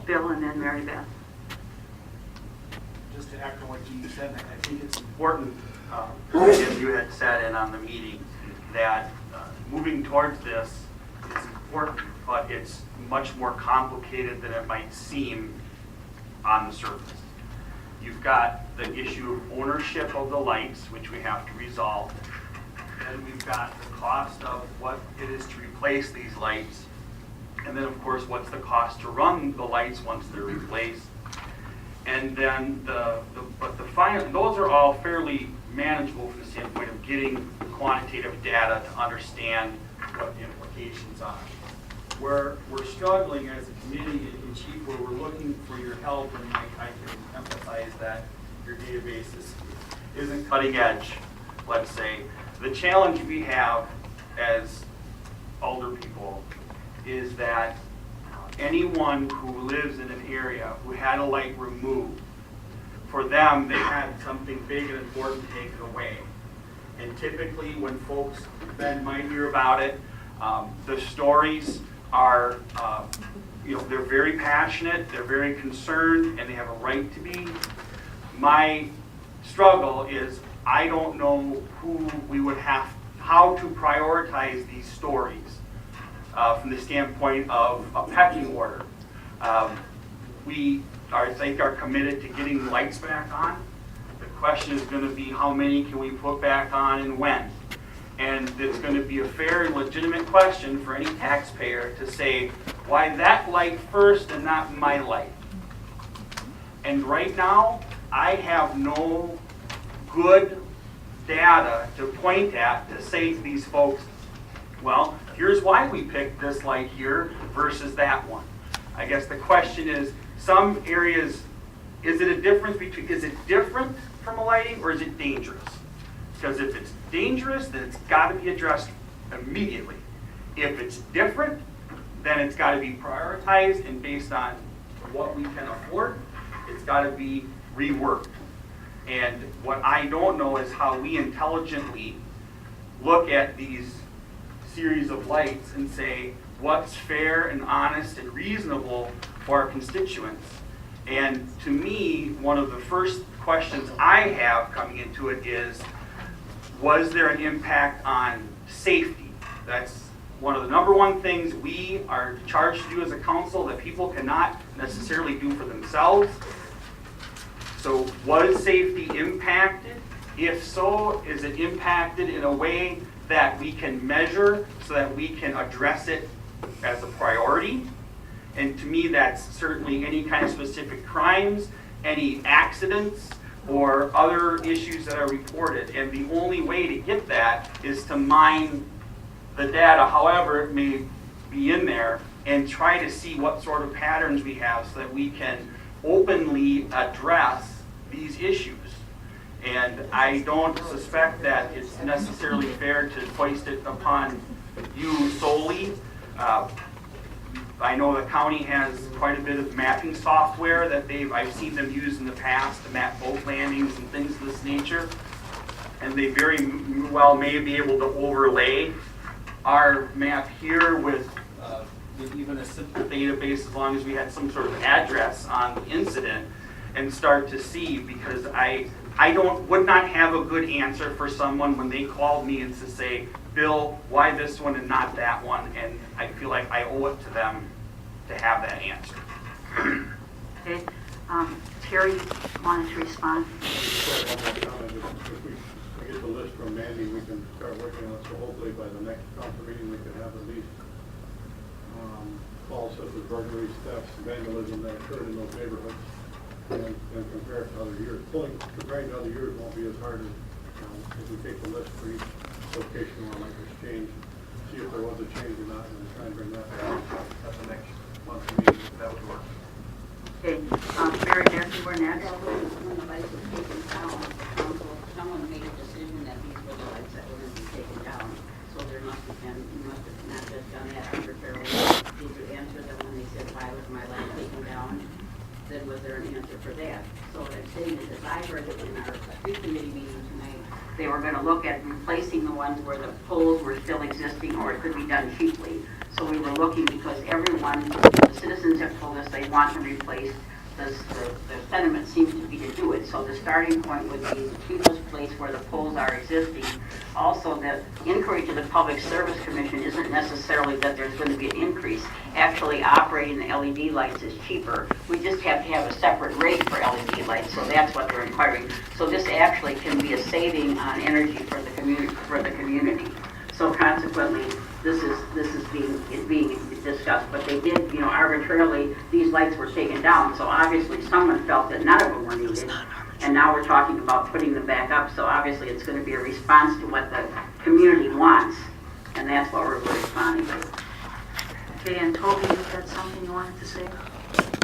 Bill and then Mary Beth. Just to echo what Jean said, I think it's important, as you had said and on the meeting, that moving towards this is important, but it's much more complicated than it might seem on the surface. You've got the issue of ownership of the lights, which we have to resolve. Then we've got the cost of what it is to replace these lights. And then, of course, what's the cost to run the lights once they're replaced. And then those are all fairly manageable from the standpoint of getting quantitative data to understand what the implications are. Where we're struggling as a committee and chief, where we're looking for your help, and Mike, I can emphasize that your database isn't cutting edge, let's say. The challenge we have as older people is that anyone who lives in an area who had a light removed, for them, they had something big and important taken away. And typically when folks then might hear about it, the stories are, they're very passionate, they're very concerned, and they have a right to be. My struggle is I don't know how to prioritize these stories from the standpoint of a pecking order. We I think are committed to getting the lights back on. The question is going to be how many can we put back on and when? And it's going to be a fair and legitimate question for any taxpayer to say, why that light first and not my light? And right now, I have no good data to point at to say to these folks, well, here's why we picked this light here versus that one. I guess the question is, some areas, is it different from a lighting or is it dangerous? Because if it's dangerous, then it's got to be addressed immediately. If it's different, then it's got to be prioritized, and based on what we can afford, it's got to be reworked. And what I don't know is how we intelligently look at these series of lights and say what's fair and honest and reasonable for our constituents. And to me, one of the first questions I have coming into it is, was there an impact on safety? That's one of the number one things we are charged to do as a council that people cannot necessarily do for themselves. So was safety impacted? If so, is it impacted in a way that we can measure so that we can address it as a priority? And to me, that's certainly any kind of specific crimes, any accidents, or other issues that are reported. And the only way to get that is to mine the data, however it may be in there, and try to see what sort of patterns we have so that we can openly address these issues. And I don't suspect that it's necessarily fair to foist it upon you solely. I know the county has quite a bit of mapping software that I've seen them use in the past to map boat landings and things of this nature. And they very well may be able to overlay our map here with even a simple database, as long as we had some sort of address on the incident, and start to see, because I would not have a good answer for someone when they called me and to say, Bill, why this one and not that one? And I feel like I owe it to them to have that answer. Okay, Terry wanted to respond. If we get the list from Mandy, we can start working on it, so hopefully by the next council meeting, we can have at least calls such as burglary, thefts, vandalism that occurred in those neighborhoods, and compare it to other years. Comparing to other years won't be as hard as if we take the list for each location where like there's change, see if there was a change or not, and try and bring that down at the next month's meeting. That would work. Okay, Mary Beth, you were next. When the lights were taken down, someone made a decision that these were the lights that were going to be taken down. So there must have been, you must have not just done that arbitrarily. Did you answer them when they said, why was my light taken down? Then was there an answer for that? So what I'm saying is, as I heard it in our street committee meeting tonight, they were going to look at replacing the ones where the poles were still existing, or it could be done cheaply. So we were looking, because everyone, the citizens have told us they want to replace, the sentiment seems to be to do it. So the starting point would be the cheapest place where the poles are existing. Also, the inquiry to the Public Service Commission isn't necessarily that there's going to be an increase. Actually, operating the LED lights is cheaper. We just have to have a separate rate for LED lights, so that's what they're inquiring. So this actually can be a saving on energy for the community. So consequently, this is being discussed. But they did, arbitrarily, these lights were taken down. So obviously, someone felt that none of them were needed. And now we're talking about putting them back up. So obviously, it's going to be a response to what the community wants, and that's what we're responding to. Okay, and Toby, you had something you wanted to say?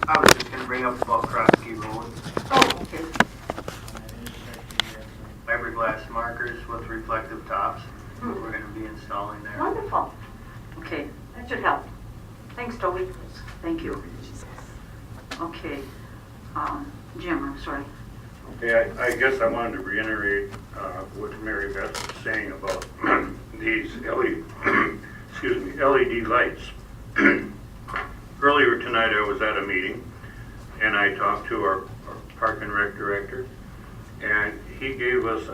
I was just going to bring up about Krosky Road. Oh, okay. Fiberglass markers with reflective tops. We're going to be installing there. Wonderful. Okay, that should help. Thanks, Toby. Thank you. Okay, Jim, I'm sorry. Okay, I guess I wanted to reiterate what Mary Beth was saying about these LED lights. Earlier tonight I was at a meeting and I talked to our Park and Rec director, and he gave us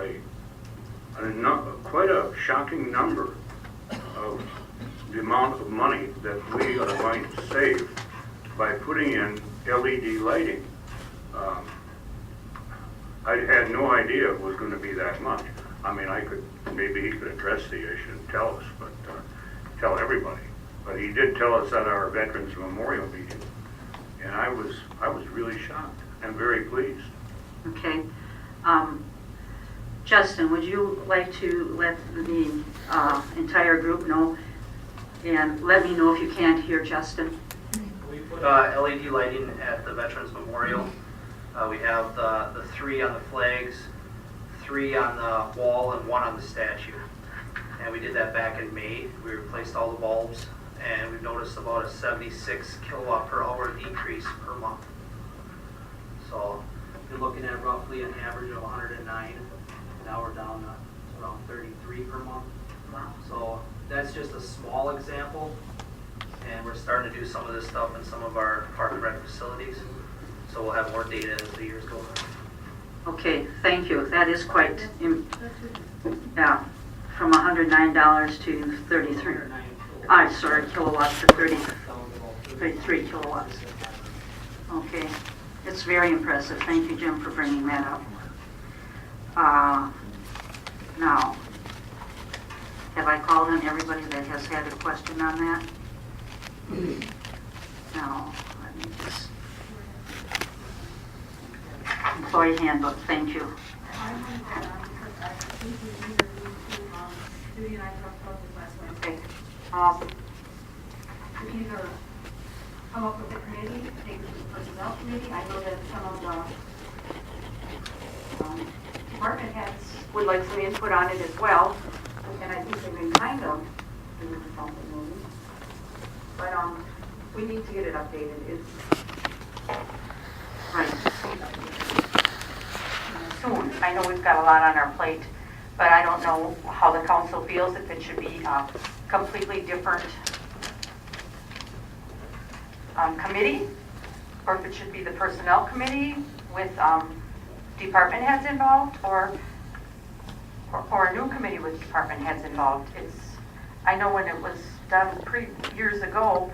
quite a shocking number of the amount of money that we are going to save by putting in LED lighting. I had no idea it was going to be that much. I mean, maybe he could address the issue and tell us, but tell everybody. But he did tell us at our Veterans Memorial meeting, and I was really shocked and very pleased. Okay. Justin, would you like to let the entire group know? And let me know if you can't hear Justin. We put LED lighting at the Veterans Memorial. We have the 3 on the flags, 3 on the wall, and 1 on the statue. And we did that back in May. We replaced all the bulbs, and we've noticed about a 76 kilowatt per hour decrease per month. So we're looking at roughly an average of 109. Now we're down to around 33 per month. Wow. So that's just a small example, and we're starting to do some of this stuff in some of our Park and Rec facilities. So we'll have more data as the years go on. Okay, thank you. That is quite, yeah, from $109 to 33. Sorry, kilowatts to 33 kilowatts. Okay, it's very impressive. Thank you, Jim, for bringing that up. Now, have I called on everybody that has had a question on that? No, let me just. Employee handbook, thank you. Judy and I talked about this last Wednesday. We either come up with a committee, take it to the personnel committee. I know that some of the department heads would like some input on it as well, and I think they've been kind of doing something moving. But we need to get it updated. It's Right. Soon. I know we've got a lot on our plate, but I don't know how the council feels, if it should be a completely different committee, or if it should be the personnel committee with department heads involved or a new committee with department heads involved. I know when it was done years ago,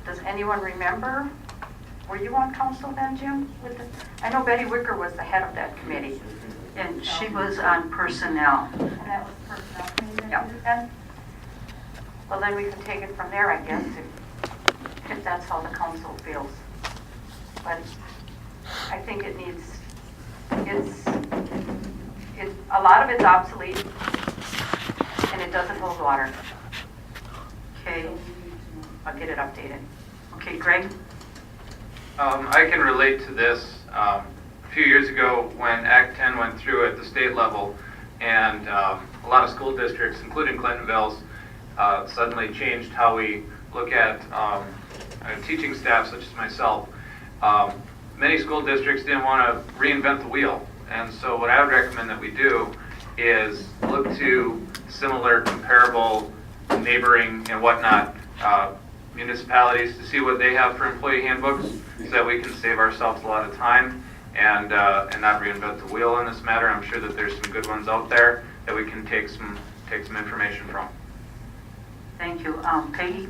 does anyone remember? Were you on council then, Jim? I know Betty Wicker was the head of that committee. And she was on personnel. And that was personnel committee? Yeah. Well, then we can take it from there, I guess, if that's how the council feels. But I think it needs, a lot of it's obsolete and it doesn't hold water. Okay. I'll get it updated. Okay, Greg? I can relate to this. A few years ago when Act 10 went through at the state level and a lot of school districts, including Clintonville's, suddenly changed how we look at teaching staff such as myself. Many school districts didn't want to reinvent the wheel, and so what I would recommend that we do is look to similar, comparable, neighboring and whatnot municipalities to see what they have for employee handbooks so that we can save ourselves a lot of time and not reinvent the wheel in this matter. I'm sure that there's some good ones out there that we can take some information from. Thank you. Peggy,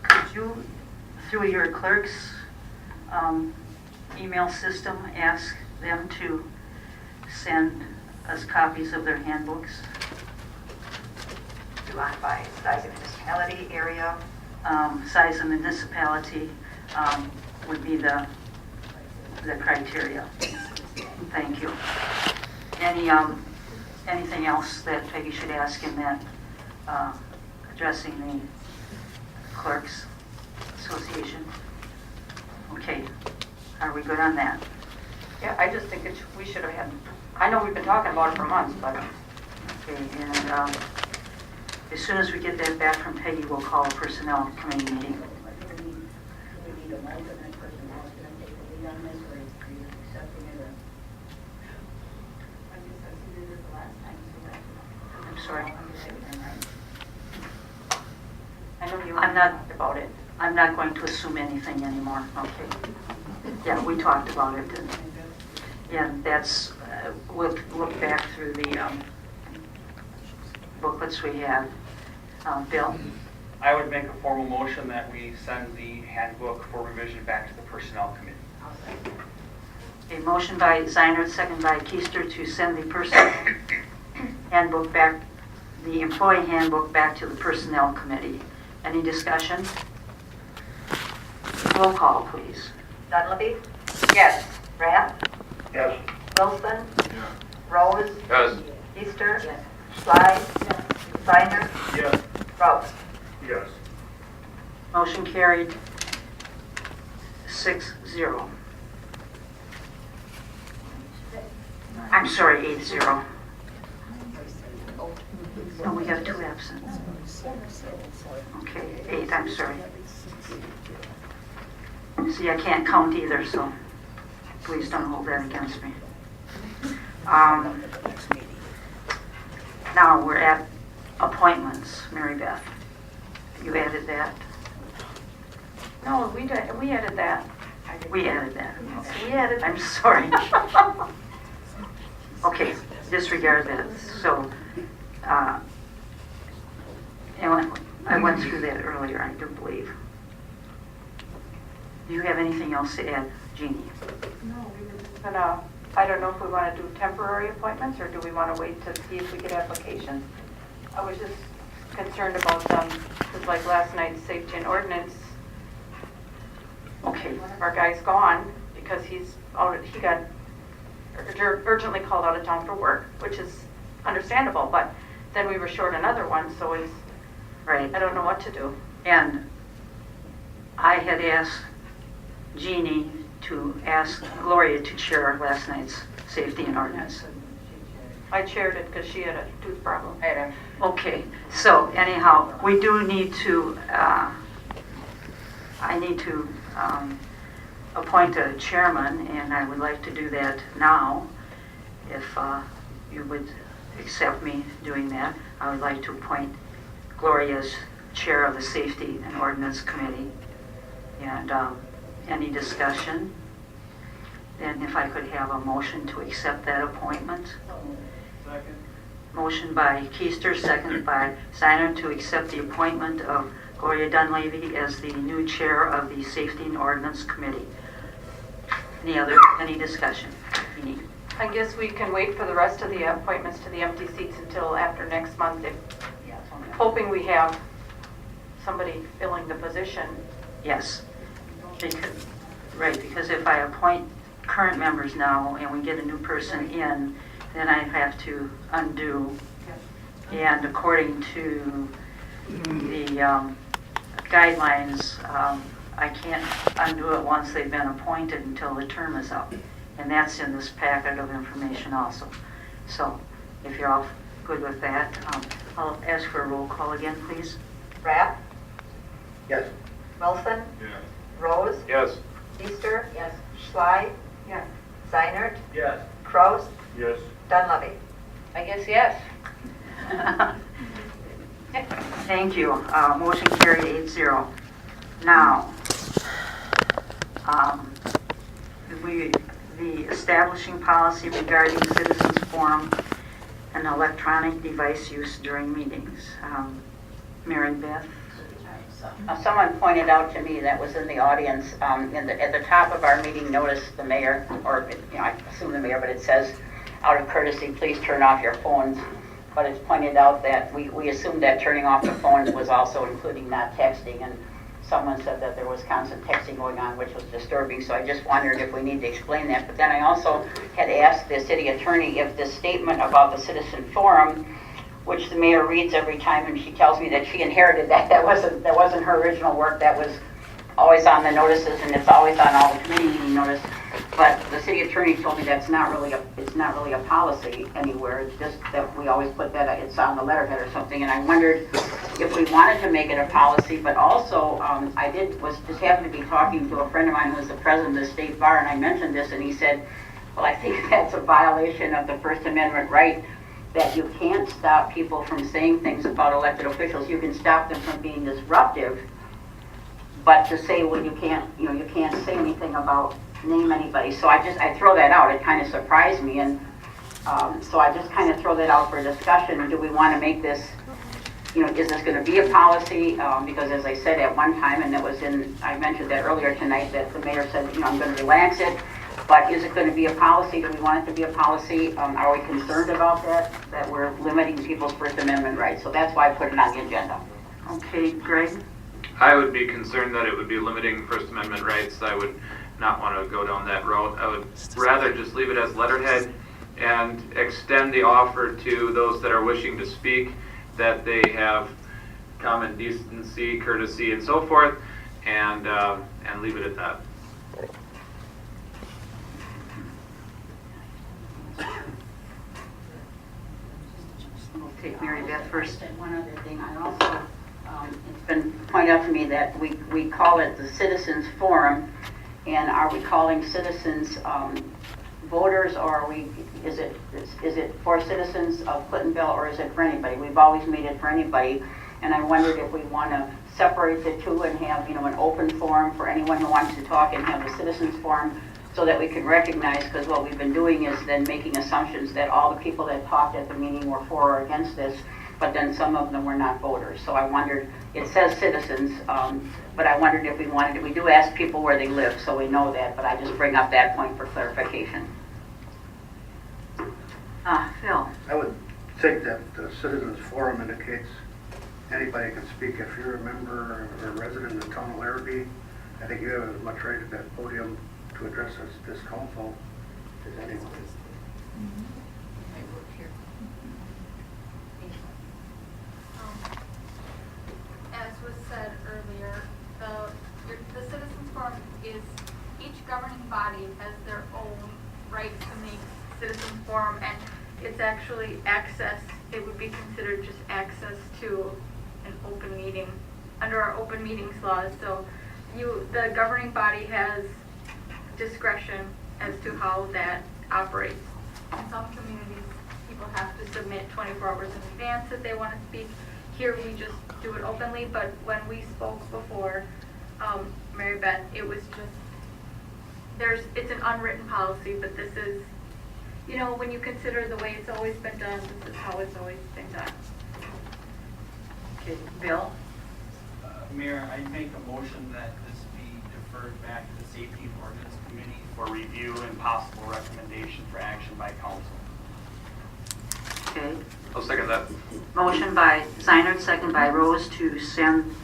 could you, through your clerk's email system, ask them to send us copies of their handbooks? Do you want by size of municipality, area? Size of municipality would be the criteria. Thank you. Anything else that Peggy should ask in that addressing the Clerks Association? Okay, are we good on that? Yeah, I just think we should have had, I know we've been talking about it for months, but. Okay, and as soon as we get that back from Peggy, we'll call a personnel committee meeting. I'm sorry. I know you I'm not talked about it. I'm not going to assume anything anymore. Okay. Yeah, we talked about it, and that's we'll look back through the booklets we have. Bill? I would make a formal motion that we send the handbook for revision back to the Personnel Committee. A motion by Ziner, second by Keister, to send the personnel handbook back, the employee handbook back to the Personnel Committee. Any discussion? Roll call, please. Dunleavy? Yes. Rapp? Yes. Wilson? Yeah. Rose? Yes. Easter? Yes. Schley? Steiner? Yes. Rouse? Yes. Motion carried 6-0. I'm sorry, 8-0. No, we have 2 absent. Okay, 8, I'm sorry. See, I can't count either, so please don't hold that against me. Now we're at appointments. Mary Beth, you added that? No, we added that. We added that. We added. I'm sorry. Okay, disregard that. So, and I went through that earlier, I do believe. Do you have anything else to add, Jeannie? No, we were just gonna, I don't know if we want to do temporary appointments or do we want to wait to see if we get applications? I was just concerned about them, because like last night's safety and ordinance, Okay. one of our guys gone because he got urgently called out of town for work, which is understandable, but then we were short another one, so it's, Right. I don't know what to do. And I had asked Jeannie to ask Gloria to chair last night's safety and ordinance. I chaired it because she had a tooth problem. Okay, so anyhow, we do need to, I need to appoint a chairman, and I would like to do that now. If you would accept me doing that, I would like to appoint Gloria as chair of the Safety and Ordinance Committee. And any discussion? Then if I could have a motion to accept that appointment. Second. Motion by Keister, second by Steiner to accept the appointment of Gloria Dunleavy as the new chair of the Safety and Ordinance Committee. Any discussion? Any? I guess we can wait for the rest of the appointments to the empty seats until after next month, hoping we have somebody filling the position. Yes. Because if I appoint current members now and we get a new person in, then I have to undo. And according to the guidelines, I can't undo it once they've been appointed until the term is up. And that's in this packet of information also. So if you're all good with that, I'll ask for a roll call again, please. Rapp? Yes. Wilson? Yes. Rose? Yes. Easter? Yes. Schley? Yes. Zeinert? Yes. Kraus? Yes. Dunleavy? I guess yes. Thank you. Motion carried 8-0. Now, the establishing policy regarding citizens forum and electronic device use during meetings. Mary Beth? Someone pointed out to me that was in the audience, at the top of our meeting notice, the mayor, or I assume the mayor, but it says, out of courtesy, please turn off your phones. But it's pointed out that we assumed that turning off the phones was also including not texting, and someone said that there was constant texting going on, which was disturbing, so I just wondered if we need to explain that. But then I also had asked the city attorney if this statement about the citizen forum, which the mayor reads every time, and she tells me that she inherited that wasn't her original work, that was always on the notices, and it's always on all the committee meeting notice. But the city attorney told me that's not really a policy anywhere. It's just that we always put that it's on the letterhead or something. And I wondered if we wanted to make it a policy. But also, just happened to be talking to a friend of mine who was the president of the state bar, and I mentioned this, and he said, "Well, I think that's a violation of the First Amendment right that you can't stop people from saying things about elected officials. You can stop them from being disruptive, but to say, well, you can't say anything about." Name anybody. So I throw that out. It kind of surprised me, and so I just kind of throw that out for discussion. Do we want to make this, is this going to be a policy? Because as I said at one time, and I mentioned that earlier tonight, that the mayor said, I'm going to relax it, but is it going to be a policy? Do we want it to be a policy? Are we concerned about that we're limiting people's First Amendment rights? So that's why I put it on the agenda. Okay, Greg? I would be concerned that it would be limiting First Amendment rights. I would not want to go down that route. I would rather just leave it as letterhead and extend the offer to those that are wishing to speak, that they have common decency, courtesy, and so forth, and leave it at that. Okay, Mary Beth first. One other thing, I also, it's been pointed out to me that we call it the Citizens Forum. And are we calling citizens voters, or is it for citizens of Clintonville, or is it for anybody? We've always made it for anybody, and I wondered if we want to separate the two and have an open forum for anyone who wants to talk, and have the citizens forum so that we can recognize, because what we've been doing is then making assumptions that all the people that talked at the meeting were for or against this, but then some of them were not voters. So I wondered, it says citizens, but I wondered if we do ask people where they live, so we know that, but I just bring up that point for clarification. Phil? I would think that the Citizens Forum indicates anybody can speak. If you're a member or a resident of the town of Larrabee, I think you have as much right at that podium to address this council as anyone. As was said earlier, the Citizens Forum is, each governing body has their own right to make Citizens Forum, and it's actually access, it would be considered just access to an open meeting under our open meetings laws. So the governing body has discretion as to how that operates. In some communities, people have to submit 24 hours in advance if they want to speak. Here we just do it openly, but when we spoke before, Mary Beth, it was just it's an unwritten policy, but this is, you know, when you consider the way it's always been done, this is how it's always been done. Okay, Bill? Mayor, I make a motion that this be deferred back to the Safety and Ordinance Committee for review and possible recommendation for action by council. Okay. I'll second that. Motion by Zeinert, second by Rose to send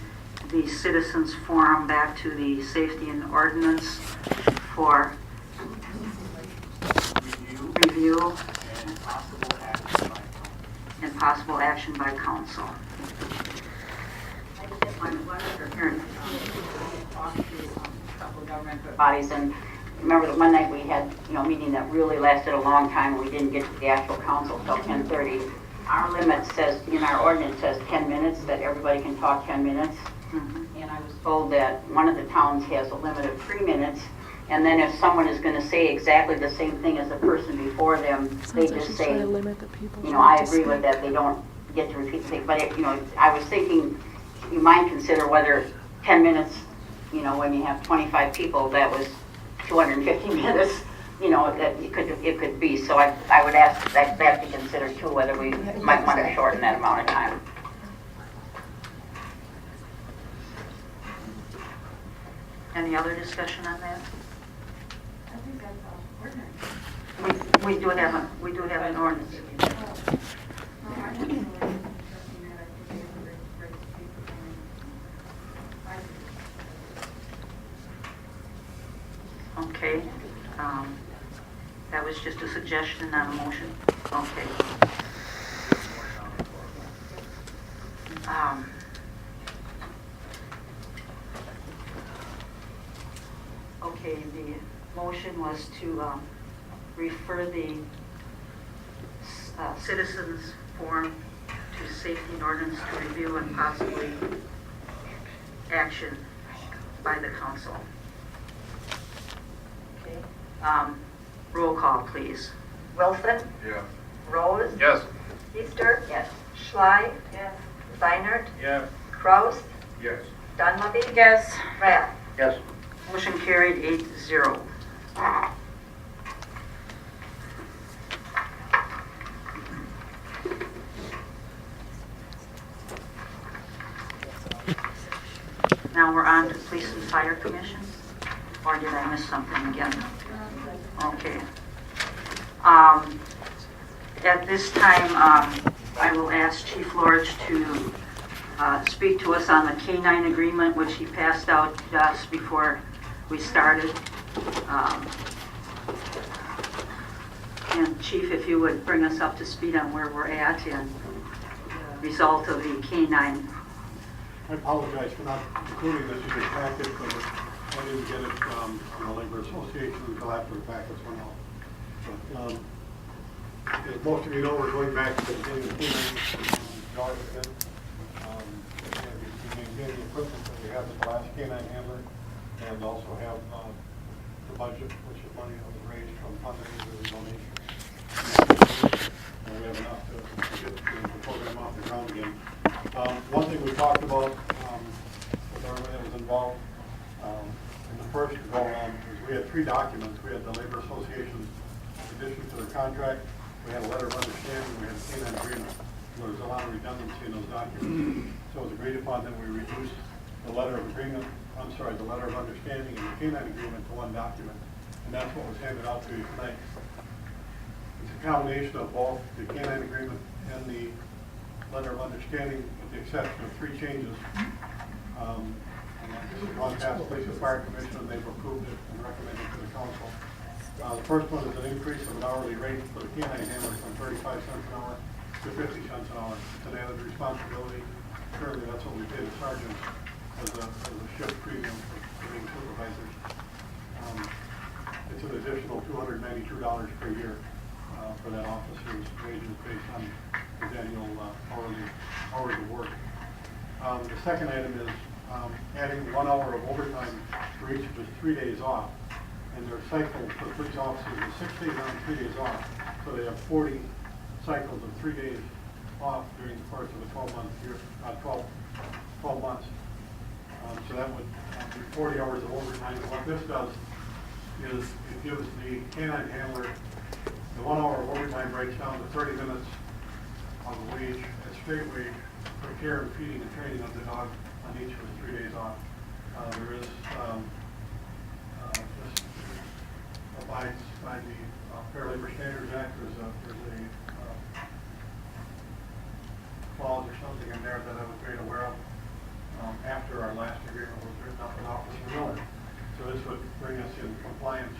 the citizens forum back to the Safety and Ordinance for review and possible action by council. Talked to a couple of government bodies, and remember that one night we had, a meeting that really lasted a long time, and we didn't get to the actual council till 10:30. Our limit says, in our ordinance says 10 minutes, that everybody can talk 10 minutes. And I was told that one of the towns has a limit of 3 minutes, and then if someone is going to say exactly the same thing as the person before them, they just say, I agree with that, they don't get to repeat the thing. But, I was thinking, you might consider whether 10 minutes, when you have 25 people, that was 250 minutes, that it could be. So I would ask that be considered too, whether we might want to shorten that amount of time. Any other discussion on that? I think that's ordinance. We do have an ordinance. Okay, that was just a suggestion, not a motion. Okay. Okay, the motion was to refer the citizens forum to Safety and Ordinance to review and possibly action by the council. Roll call, please. Wilson? Yes. Rose? Yes. Easter? Yes. Schley? Yes. Zeinert? Yes. Kraus? Yes. Dunleavy? Yes. Rath? Yes. Motion carried 8-0. Now we're on to Police and Fire Commission. Or did I miss something again? Okay. At this time, I will ask Chief Lorge to speak to us on the K-9 agreement, which he passed out just before we started. And Chief, if you would bring us up to speed on where we're at and the result of the K-9. I apologize for not including this in your packet, but I didn't get it from the Labor Association until after the packets went out. But, as most of you know, we're going back to the beginning of the K-9 yard again. We maintain the equipment that we had with the last K-9 handler, and also have the budget, which is money that was raised from fundraisers and donations. And we have enough to get the program off the ground again. One thing we talked about with everybody that was involved in the first go-around is we had 3 documents. We had the Labor Association's addition to their contract, we had a letter of understanding, we had a K-9 agreement. There was a lot of redundancy in those documents. So it was agreed upon that we reduced the letter of agreement, the letter of understanding and the K-9 agreement to one document. And that's what was handed out to you tonight. It's a combination of both the K-9 agreement and the letter of understanding, with the exception of 3 changes. This is gone past the Police and Fire Commission, and they've approved it and recommended it to the council. The first one is an increase of an hourly rate for the K-9 handler from 35 cents an hour to 50 cents an hour. It's an added responsibility. Currently, that's what we pay the sergeants as a shift premium for being supervisors. It's an additional $292 per year for that officer's wages based on his annual hours of work. The second item is adding 1 hour of overtime for each of his 3 days off. And their cycle for the police officers is 6 days on, 3 days off. So they have 40 cycles of 3 days off during the course of a 12-month year, 12 months. So that would be 40 hours of overtime. And what this does is it gives the canine handler the 1 hour of overtime breaks down to 30 minutes of the wage, at straight wage, for care and feeding and training of the dog on each of the 3 days off. There is just abides by the Fair Labor Standards Act. There's a clause or something in there that I was made aware of after our last agreement was written up with Officer Miller. So this would bring us in compliance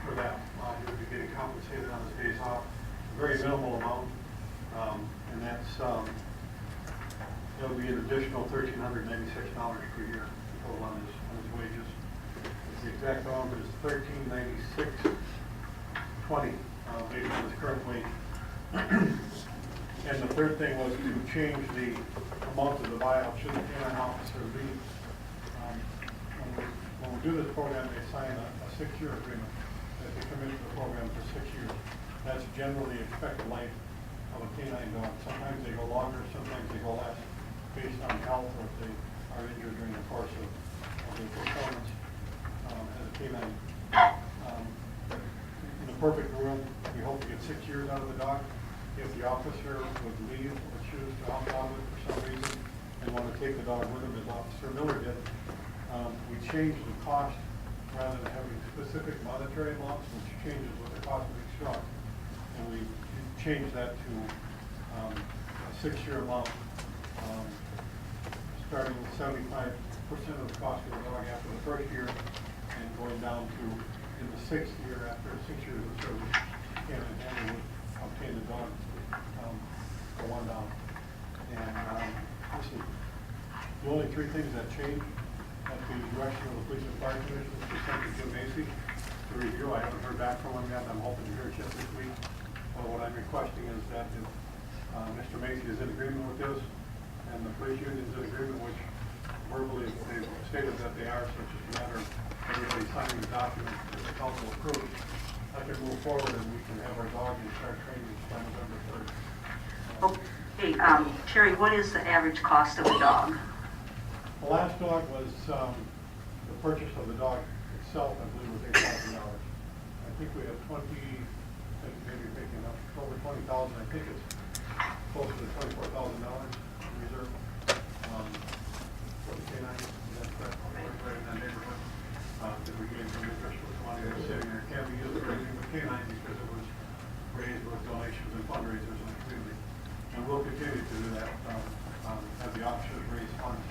for that. He would be getting compensated on his days off, a very minimal amount, and that's it'll be an additional $1,396 per year total on his wages. The exact amount is $1,396.20 based on his current wage. And the third thing was to change the amount of the buyout should the canine officer leave. When we do this program, they sign a 6-year agreement that they commit to the program for 6 years. That's generally the expected life of a canine dog. Sometimes they go longer, sometimes they go less, based on health or if they are injured during the course of their performance as a canine. In the perfect world, we hope to get 6 years out of the dog. If the officer would leave or choose to opt out of it for some reason and want to take the dog with him, as Officer Miller did, we changed the cost rather than having specific monetary amounts, which changes what the cost of each dog. And we changed that to a 6-year amount, starting with 75% of the cost of the dog after the first year and going down to, in the 6th year, after 6 years of service, canine handler would obtain the dog for $1. And this is the only 3 things that change at the direction of the Police and Fire Commission. This was sent to Jim Macy to review. I haven't heard back from him yet. I'm hoping to hear it yet this week. But what I'm requesting is that if Mr. Macy is in agreement with this, and the police union is in agreement, which verbally they've stated that they are, so it's just a matter of everybody signing the document that the council approves, I can move forward and we can have our dog and start training by November 3rd. Okay, Terry, what is the average cost of a dog? The last dog was, the purchase of the dog itself, I believe, was $8,000. I think we have maybe making up over $20,000. I think it's closer to $24,000 in reserve for the canine. Is that correct? Right in that neighborhood. That we gave some interest with money that's sitting there. It can't be used for anything with canine because it was raised with donations and fundraisers in the community. And we'll continue to do that as the officers raise funds.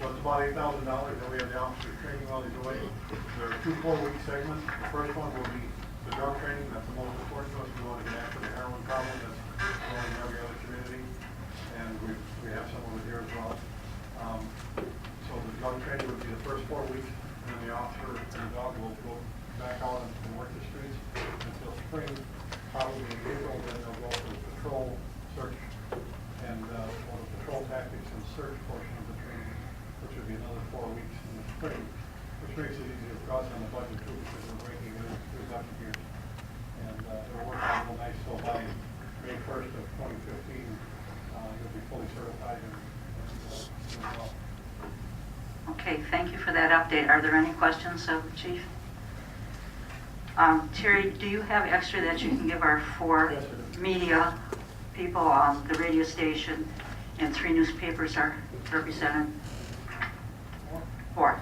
So it's about $8,000 that we have the officers training while he's away. There are 2 4-week segments. The first one will be the drug training. That's the most important to us. We want to get after the heroin problem that's going in every other community. And we have some over here as well. So the drug training would be the first 4 weeks. And then the officer and the dog will go back out and work the streets until spring, probably in April. Then they'll go for the patrol, search, and the patrol tactics and search portion of the training, which would be another 4 weeks in the spring, which makes it easier for us on the budget too, because we're breaking it into 2 budget years. And it'll work out real nice. So by May 1st of 2015, you'll be fully certified and doing well. Okay, thank you for that update. Are there any questions of the Chief? Terry, do you have extra that you can give our 4 media people, the radio station, and 3 newspapers are represented? 4.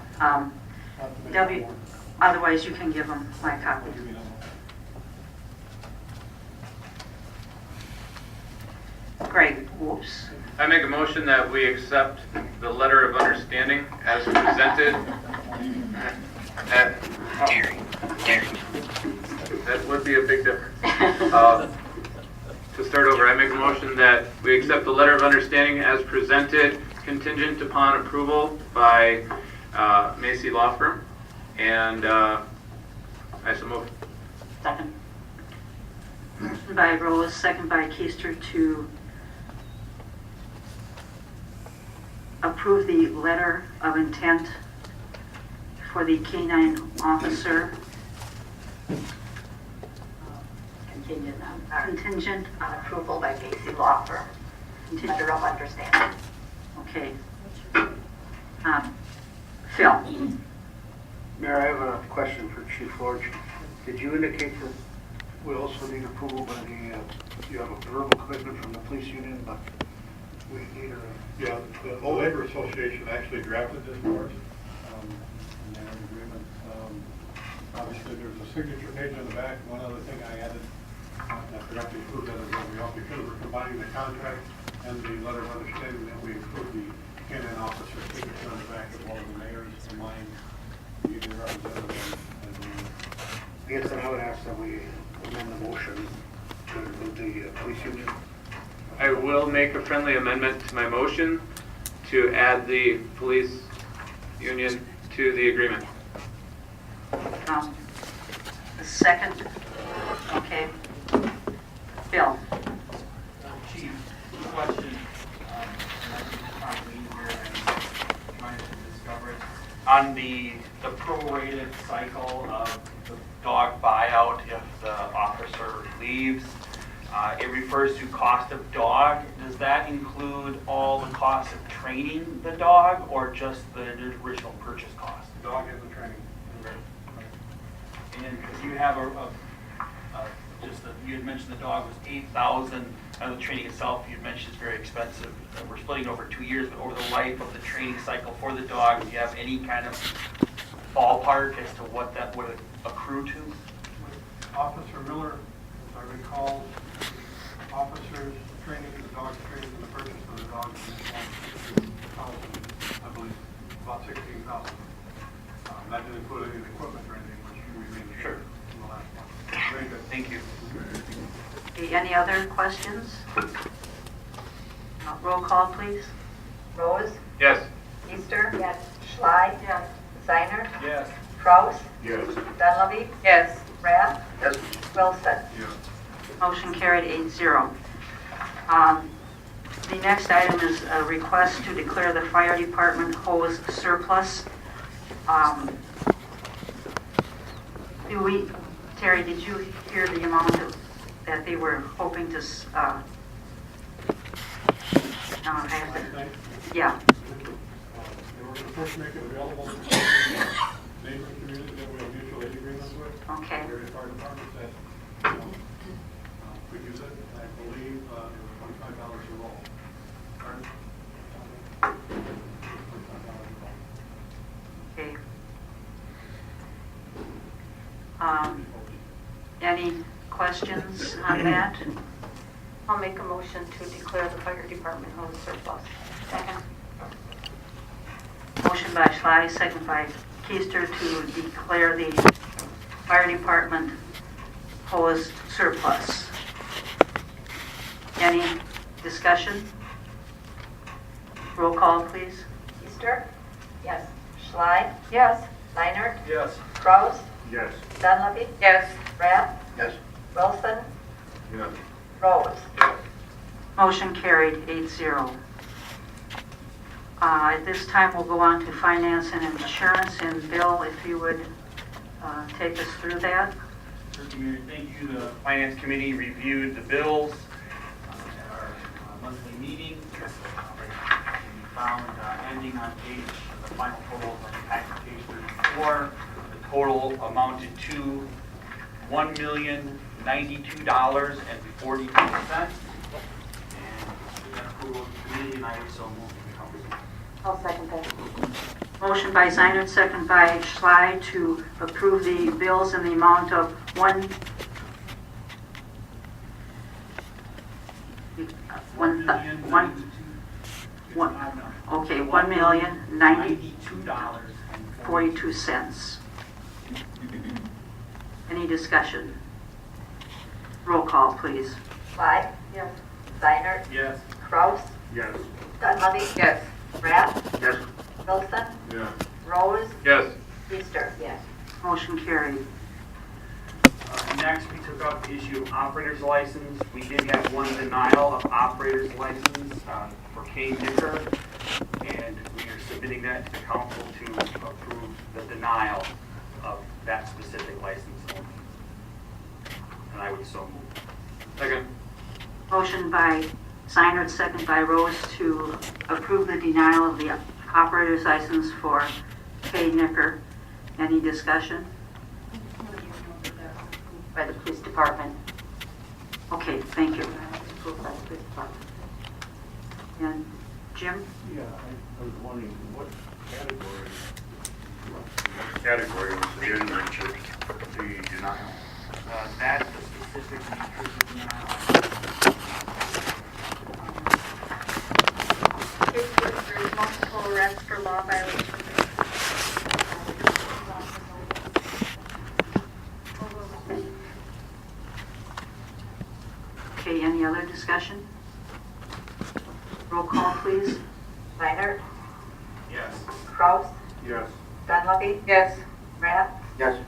Otherwise, you can give them my copy. Greg, whoops. I make a motion that we accept the letter of understanding as presented at... Terry. That would be a big difference. To start over, I make a motion that we accept the letter of understanding as presented, contingent upon approval by Macy Law Firm, and I so move. Second. Motion by Rose, second by Keister to approve the letter of intent for the canine officer. Contingent on approval by Macy Law Firm. Letter of understanding. Okay. Phil. Mayor, I have a question for Chief Lorch. Did you indicate that we also need approval by the, you have a verbal commitment from the police union, but we need a... Yeah, the Low Labor Association actually drafted this for us, in their agreement. Obviously, there's a signature page on the back. One other thing I added, I forgot to include that as well, because we're combining the contract and the letter of understanding that we include the canine officer signature on the back as well as the mayor's and mine, the union representative, and the I guess then I would ask that we amend the motion to include the police union. I will make a friendly amendment to my motion to add the police union to the agreement. The second, okay. Bill? Chief, question, and I think it's probably easier than trying to discover it. On the prorated cycle of the dog buyout, if the officer leaves, it refers to cost of dog. Does that include all the costs of training the dog or just the original purchase cost? The dog has the training. And because you have you had mentioned the dog was $8,000, and the training itself you mentioned is very expensive. We're splitting over 2 years, but over the life of the training cycle for the dog, do you have any kind of ballpark as to what that would accrue to? With Officer Miller, as I recall, the officers training, the dog's training, and the purchase of the dog is $16,000, I believe, about $16,000. That didn't include any equipment or anything, which you remain sure in the last one. Very good. Thank you. Okay, any other questions? Roll call, please. Rose? Yes. Easter? Yes. Schley? Yes. Steiner? Yes. Kraus? Yes. Dunleavy? Yes. Rath? Yes. Wilson? Motion carried 8-0. The next item is a request to declare the fire department hose surplus. Terry, did you hear the amount that they were hoping to, yeah. They were going to first make it available to the neighboring community that we have mutual aid agreements with. Okay. Various fire departments that could use it. I believe it was $25 a roll. Pardon? $25 a roll. Okay. Any questions on that? I'll make a motion to declare the fire department hose surplus. Second. Motion by Schley, second by Keister to declare the fire department hose surplus. Any discussion? Roll call, please. Easter? Yes. Schley? Yes. Leinert? Yes. Kraus? Yes. Dunleavy? Yes. Rath? Yes. Wilson? Yes. Rose? Motion carried 8-0. At this time, we'll go on to finance and insurance, and Bill, if you would take us through that. Thank you. The Finance Committee reviewed the bills at our monthly meeting. We found ending on the final total on page 34, the total amounted to $1,092.42. And approval of the committee, and I would so move the council. I'll second that. Motion by Zeinert, second by Schley to approve the bills in the amount of $1,092.42. Any discussion? Roll call, please. Schley? Yes. Steiner? Yes. Kraus? Yes. Dunleavy? Yes. Rath? Yes. Wilson? Yes. Rose? Yes. Easter? Yes. Motion carried. Next, we took up the issue of operator's license. We did have one denial of operator's license for K. Nicker, and we are submitting that to the council to approve the denial of that specific license only. And I would so move. Second. Motion by Zeinert, second by Rose to approve the denial of the operator's license for K. Nicker. Any discussion? By the police department. Okay, thank you. Approved by the police department. And Jim? Yeah, I was wondering, what category was it in the denial? That's the specific nutrition denial. It was for multiple arrests for law violations. Okay, any other discussion? Roll call, please. Minor, Yes. Kraus, Yes. Dunleavy, Yes. Rath, Yes.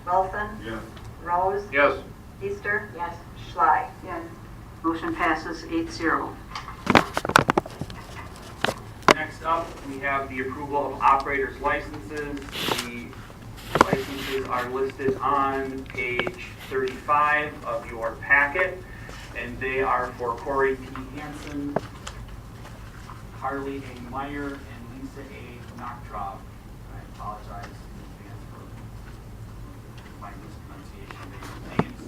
Wilson, Yes. Rose, Yes. Easter, Yes. Schley. Yes. Motion passes 8-0. Next up, we have the approval of operators' licenses. The licenses are listed on page 35 of your packet, and they are for Corey P. Hansen, Harley A. Meyer, and Lisa A. Knockdraw. I apologize in advance for my mispronunciation of these names.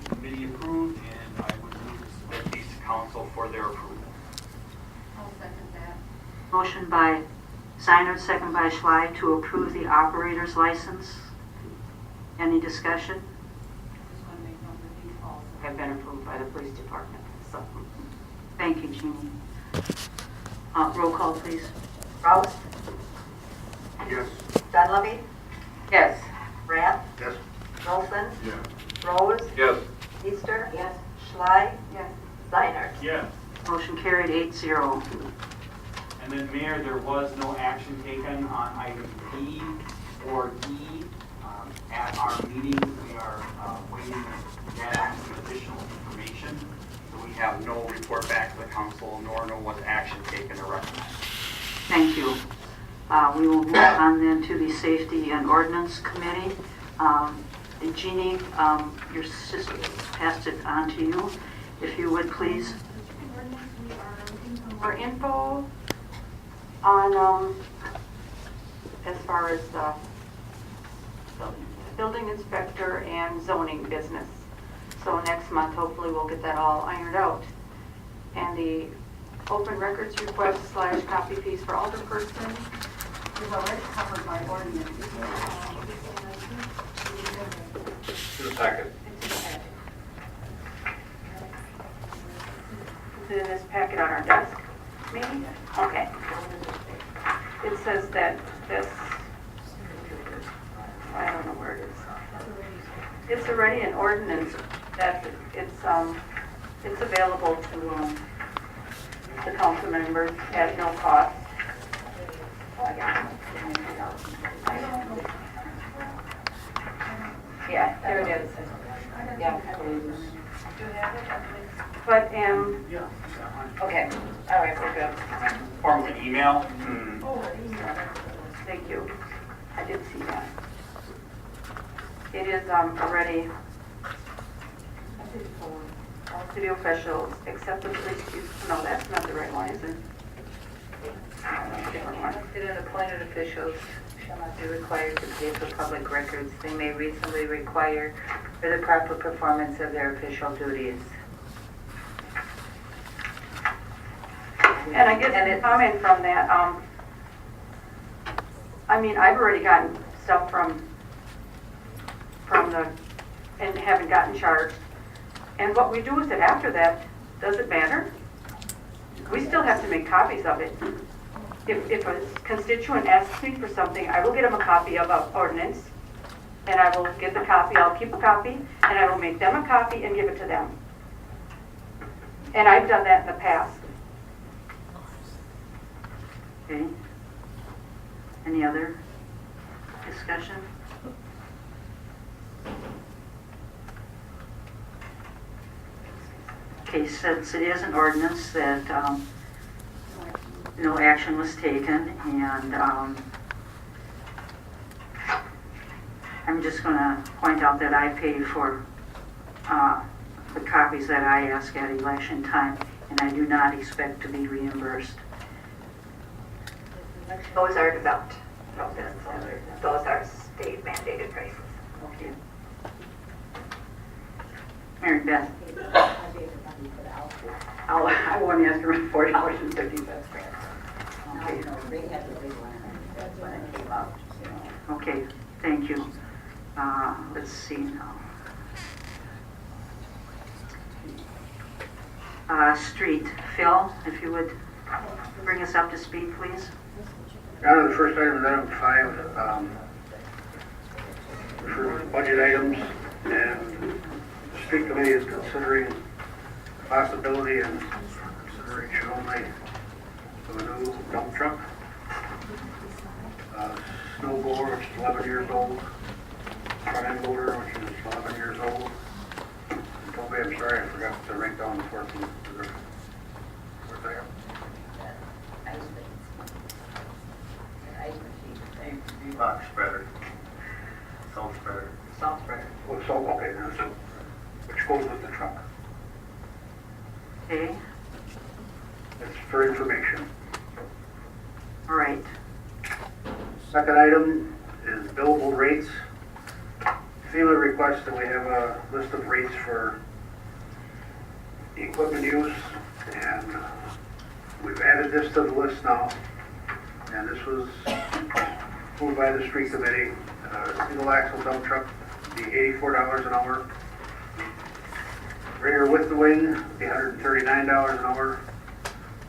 Committee approved, and I would move to submit these to council for their approval. I'll second that. Motion by Steiner, second by Schley to approve the operator's license. Any discussion? Just want to make note that these also Have been approved by the police department, so. Thank you, Jeannie. Roll call, please. Kraus, Yes. Dunleavy, Yes. Rath, Yes. Wilson, Yes. Rose, Yes. Easter, Yes. Schley, Yes. Steiner. Yes. Motion carried 8-0. And then, Mayor, there was no action taken on item B or D. At our meeting, we are waiting to gather some additional information. So we have no report back to the council, nor was action taken or recommended. Thank you. We will move on then to the Safety and Ordinance Committee. Jeannie, your sister passed it on to you. If you would, please. For info on, as far as the building inspector and zoning business. So next month, hopefully, we'll get that all ironed out. And the open records request / copy fees for alderperson is already covered by ordinance. To the packet. Is it in this packet on our desk, maybe? Okay. It says that this, I don't know where it is. It's already an ordinance that it's available to the council members at no cost. Yeah, there it is. Yeah. But, okay, all right, we're good. Form of an email. Thank you. I did see that. It is already, all city officials, except the police chief. No, that's not the right one, is it? Different one. Elected and appointed officials shall not be required to pay for public records. They may reasonably require for the proper performance of their official duties. And I guess a comment from that, I mean, I've already gotten stuff from the, and haven't gotten charged. And what we do with it after that, does it matter? We still have to make copies of it. If a constituent asks me for something, I will get them a copy of an ordinance, and I will get the copy, I'll keep a copy, and I will make them a copy and give it to them. And I've done that in the past. Okay. Any other discussion? Okay, since it is an ordinance that no action was taken, and I'm just going to point out that I pay for the copies that I ask at election time, and I do not expect to be reimbursed. Those are developed. Those are Mary Beth? I won't ask her $4.50. Okay. They had the big one, that's when it came out, you know. Okay, thank you. Let's see now. Street, Phil, if you would bring us up to speed, please. Down to the first item, item 5, for budget items, and the street committee is considering possibility and consideration only of a new dump truck, snow blower, which is 11 years old, front end loader, which is 11 years old. And Toby, I'm sorry, I forgot to write down the 14th. Where's that? Box spreader. Salt spreader. Salt spreader. Oh, so, okay, so, which goes with the truck. Okay, It's for information. all right. Second item is billable rates. FEMA requests that we have a list of rates for equipment use, and we've added this to the list now. And this was moved by the street committee. Single axle dump truck would be $84 an hour. Grader with the wing would be $139 an hour.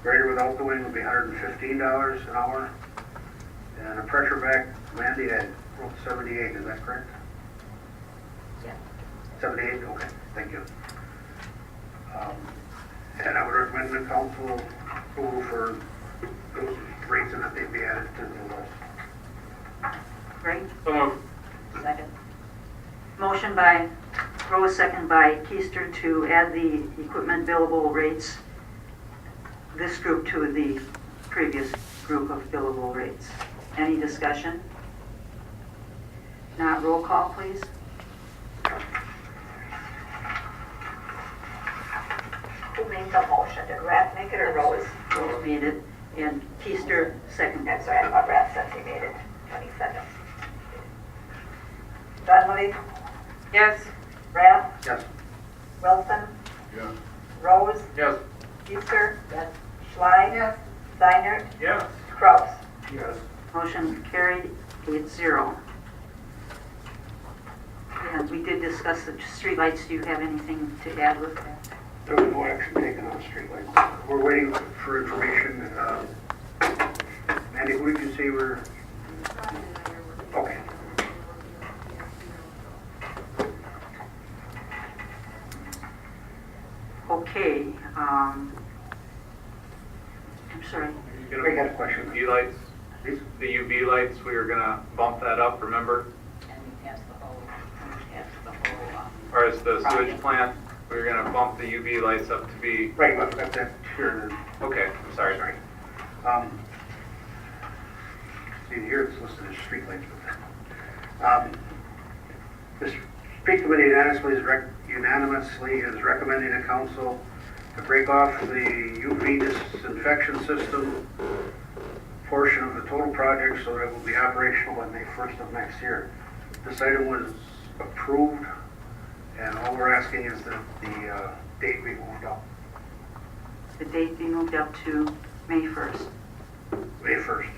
Grader without the wing would be $115 an hour. And a pressure vac, Mandy had wrote 78, is that correct? Yeah. 78, okay, thank you. And I would recommend the council approval for those rates and that they be added to the list. Great. So moved. Second. Motion by Rose, second by Keister to add the equipment billable rates, this group to the previous group of billable rates. Any discussion? Not, roll call, please. Who made the motion? Did Rath make it or Rose? Rose made it, and Keister seconded. That's right, I thought Rath said he made it. 20 seconds. Donnelly? Yes. Rath? Yes. Wilson? Yes. Rose? Yes. Easter? Yes. Schley? Yes. Steinert? Yes. Kraus? Yes. Motion carried 8-0. And we did discuss the streetlights. Do you have anything to add with that? There was no action taken on streetlights. We're waiting for information. Mandy, who did you say were? Okay. Okay. I'm sorry. I got a question. UV lights, Please? the UV lights, we were gonna bump that up, remember? And we passed the whole, Or as the sewage plant, we were gonna bump the UV lights up to be, Right, I've got that here. okay, I'm sorry. Sorry. See, here it's listed as streetlights. The street committee unanimously is recommending the council to break off the UV disinfection system portion of the total project so that it will be operational on May 1st of next year. This item was approved, and all we're asking is that the date be moved up. The date be moved up to May 1st. May 1st,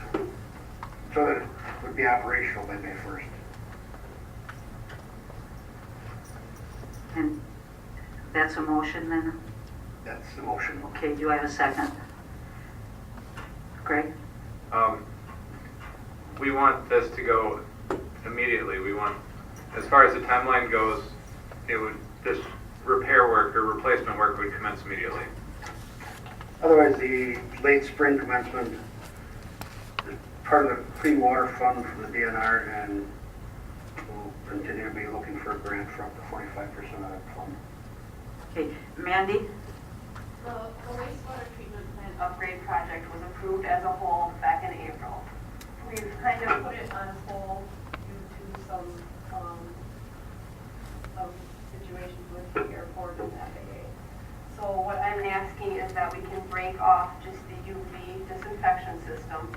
so that it would be operational by May 1st. And that's a motion then? That's the motion. Okay, do I have a second? Greg? We want this to go immediately. We want, as far as the timeline goes, this repair work or replacement work would commence immediately. Otherwise, the late spring commencement is part of the clean water fund from the DNR, and we'll continue to be looking for a grant for up to 45% of that fund. Okay, Mandy? The wastewater treatment plant upgrade project was approved as a whole back in April. We've kind of put it on hold due to some situations with the airport and FAA. So what I'm asking is that we can break off just the UV disinfection system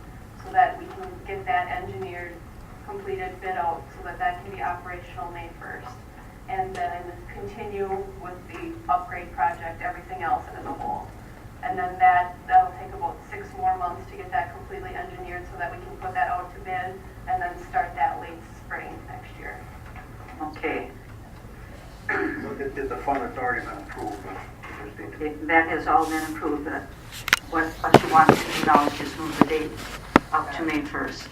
so that we can get that engineered, completed, bid out, so that that can be operational May 1st. and then continue with the upgrade project, everything else as a whole. And then that'll take about 6 more months to get that completely engineered so that we can put that out to bid and then start that late spring next year. Okay. It's a fund that's already been approved. Okay, that has all been approved, but what you want to do now is just move the date up to May 1st.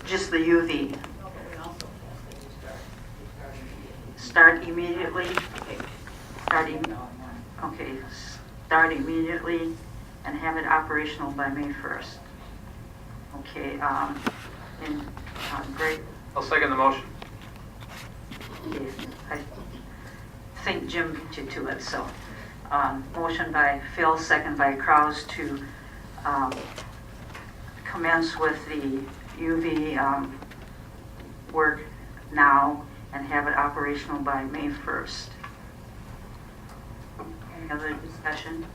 Just the UV. Start immediately. Start immediately and have it operational by May 1st. Okay, great. I'll second the motion. Okay, I think Jim beat you to it, so, motion by Phil, second by Kraus to, commence with the UV, work now and have it operational by May 1st. Any other discussion?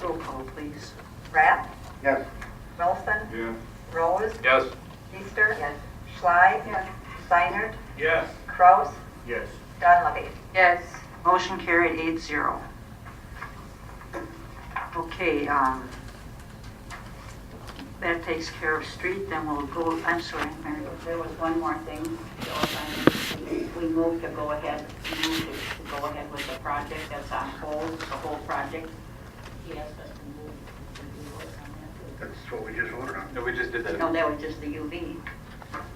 Roll call, please. Rapp? Yes. Wilson? Yes. Rose? Yes. Easter? Yes. Schley? Yes. Steinert? Yes. Kraus? Yes. Dunleavy? Yes. Motion carried 8-0. Okay, that takes care of street, then we'll go, I'm sorry, Mary. There was one more thing. We moved to go ahead, with the project that's on hold, the whole project. He asked us to move, to do work on that. That's what we just voted on. No, we just did that. No, that was just the UV.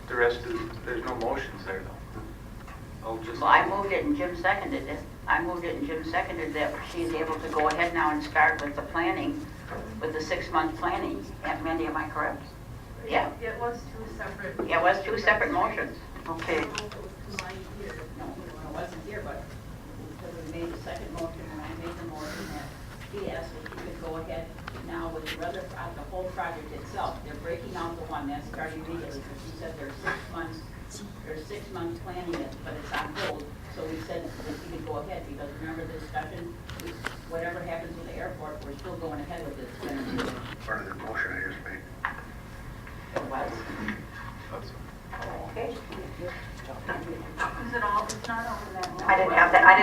The rest is, there's no motions there though. Well, I moved it and Jim seconded it. I moved it and Jim seconded that she's able to go ahead now and start with the planning, with the 6-month planning. Aunt Mandy, am I correct? Yeah. It was 2 separate. Yeah, it was 2 separate motions. Okay. No, it wasn't here, but because we made the second motion and I made the motion that he asked if he could go ahead now with the whole project itself. They're breaking out the one that's starting immediately, because she said there's 6 months. There's 6 months planning it, but it's on hold. So we said that we could go ahead, because remember the discussion, whatever happens with the airport, we're still going ahead with this. Part of the motion I just made. It was. Okay. Is it all, it's not over that. I didn't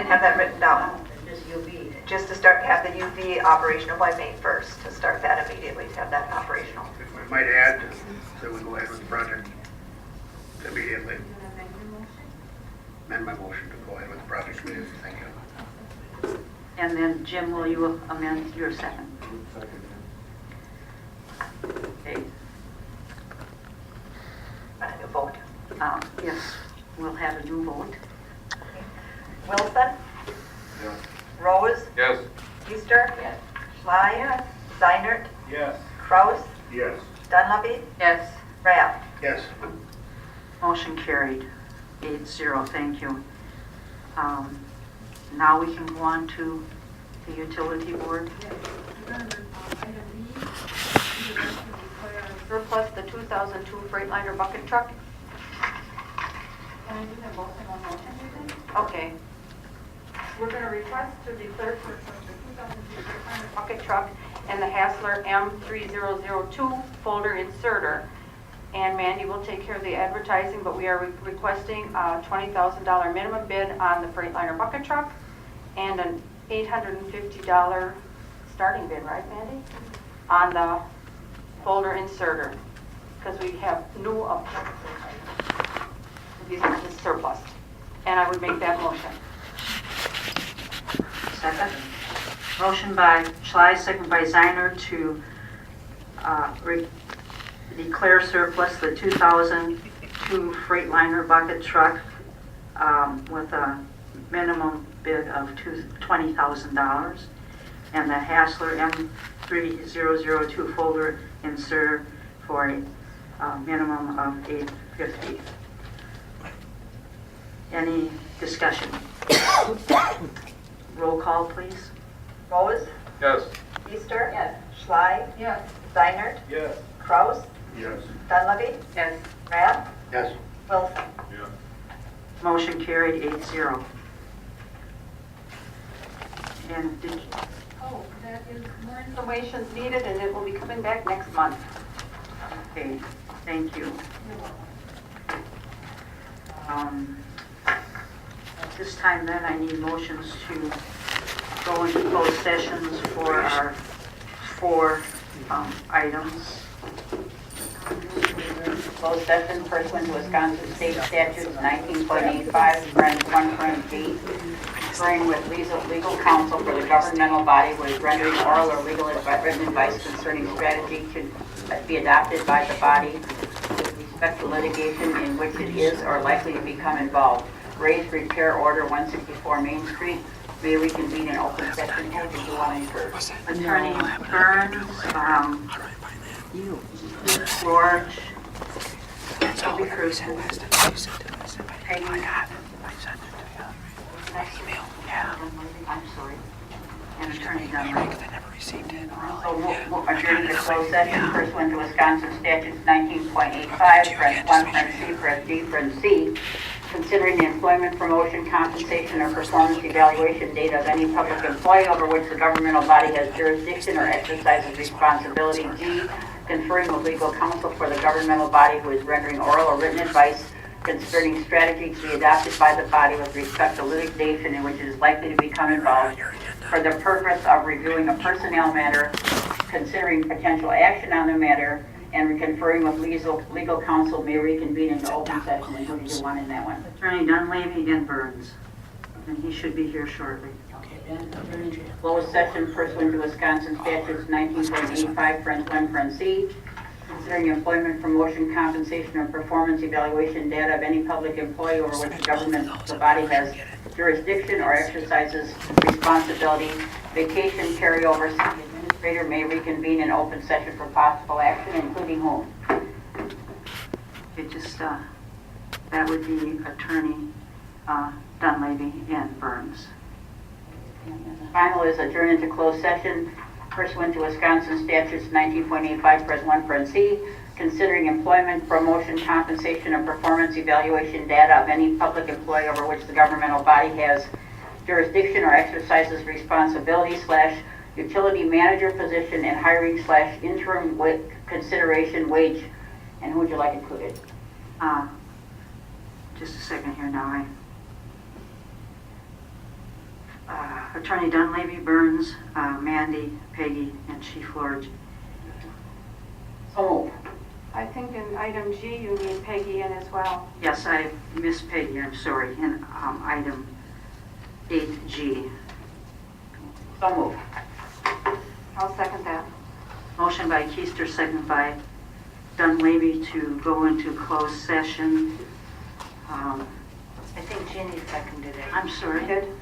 have that written down. Just UV. Just to start, have the UV operational by May 1st, to start that immediately, to have that operational. If we might add that we go ahead with the project immediately. Amend my motion to go ahead with the project immediately. Thank you. And then Jim, will you amend your second? Okay. A new vote. Yes, we'll have a new vote. Wilson? Yes. Rose? Yes. Easter? Yes. Schley? Yes. Steinert? Yes. Kraus? Yes. Dunleavy? Yes. Rapp? Yes. Motion carried 8-0. Thank you. Now we can go on to the utility board. Surplus the 2002 Freightliner bucket truck. Can I do them both in one motion, do you think? Okay. We're going to request to declare surplus the 2002 Freightliner Bucket truck and the Hassler M3002 folder inserter. And Mandy will take care of the advertising, but we are requesting a $20,000 minimum bid on the Freightliner bucket truck and an $850 starting bid, right, Mandy? On the folder inserter, because we have new options. These are just surplus. And I would make that motion. Second. Motion by Schley, second by Zeiner to declare surplus the 2002 Freightliner bucket truck with a minimum bid of $20,000, and the Hassler M3002 folder insert for a minimum of $850. Any discussion? Roll call, please. Rose? Yes. Easter? Yes. Schley? Yes. Steinert? Yes. Kraus? Yes. Dunleavy? Yes. Rapp? Yes. Wilson? Yes. Motion carried 8-0. And did, Oh, that is more Information is needed, and it will be coming back next month. okay, thank you. At this time then, I need motions to go into closed sessions for our 4 items. Closed session pursuant to Wisconsin State Statutes 19.85, parent 1, parent D, conferring with legal counsel for the governmental body who is rendering oral or legal written advice concerning strategy to be adopted by the body with respect to litigation in which it is or likely to become involved. Raise repair order 164 Main Street. May we convene in open session. Who did you want to first? Attorney Burns, George, Toby Cruz, Peggy. I'm sorry. And Attorney Dunlap. So we'll adjourn to closed session pursuant to Wisconsin statutes 19.85, parent 1, parent C, parent D, parent C, considering the employment, promotion, compensation, or performance evaluation data of any public employee over which the governmental body has jurisdiction or exercises responsibility. G, conferring with legal counsel for the governmental body who is rendering oral or written advice concerning strategy to be adopted by the body with respect to litigation in which it is likely to become involved for the purpose of reviewing a personnel matter, considering potential action on the matter, and conferring with legal counsel may reconvene into open session. And who did you want in that one? Attorney Dunleavy and Burns. And he should be here shortly. Closed session pursuant to Wisconsin statutes 19.85, parent 1, parent C, considering employment, promotion, compensation, or performance evaluation data of any public employee over which the body has jurisdiction or exercises responsibility. Vacation carryover, city administrator may reconvene in open session for possible action, including whom? It just, that would be Attorney Dunleavy and Burns. Final is adjourn into closed session pursuant to Wisconsin statutes 19.85, parent 1, parent C, considering employment, promotion, compensation, or performance evaluation data of any public employee over which the governmental body has jurisdiction or exercises responsibility / utility manager position and hiring / interim consideration wage. And who would you like included? Just a second here now. Attorney Dunleavy, Burns, Mandy, Peggy, and Chief Lord. So I think in item G, you need Peggy in as well. Yes, I missed Peggy, I'm sorry, in item 8G. So move. I'll second that. Motion by Keister, second by Dunleavy to go into closed session. I think Jeannie seconded it. I'm sorry. Did?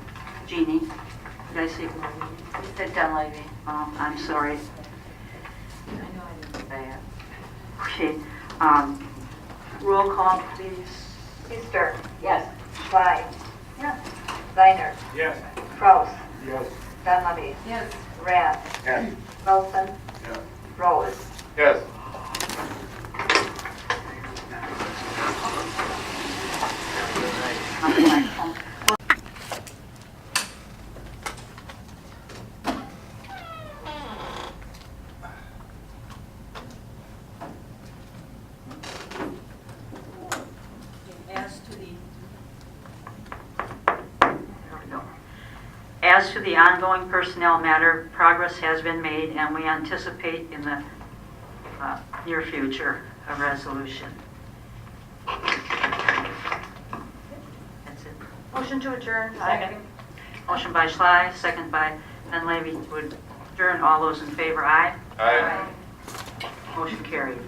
Jeannie. Did I say? You said Dunleavy. I'm sorry. I know I didn't say it. Okay. Roll call, please. Keister. Yes. Schley. Yes. Steiner. Yes. Kraus. Yes. Dunleavy. Yes. Rath. Yes. Wilson. Yes. Rose. Yes. As to the ongoing personnel matter, progress has been made, and we anticipate in the near future a resolution. That's it. Motion to adjourn. Second. Motion by Schley, second by Dunleavy to adjourn. All those in favor, aye. Aye. Motion carried.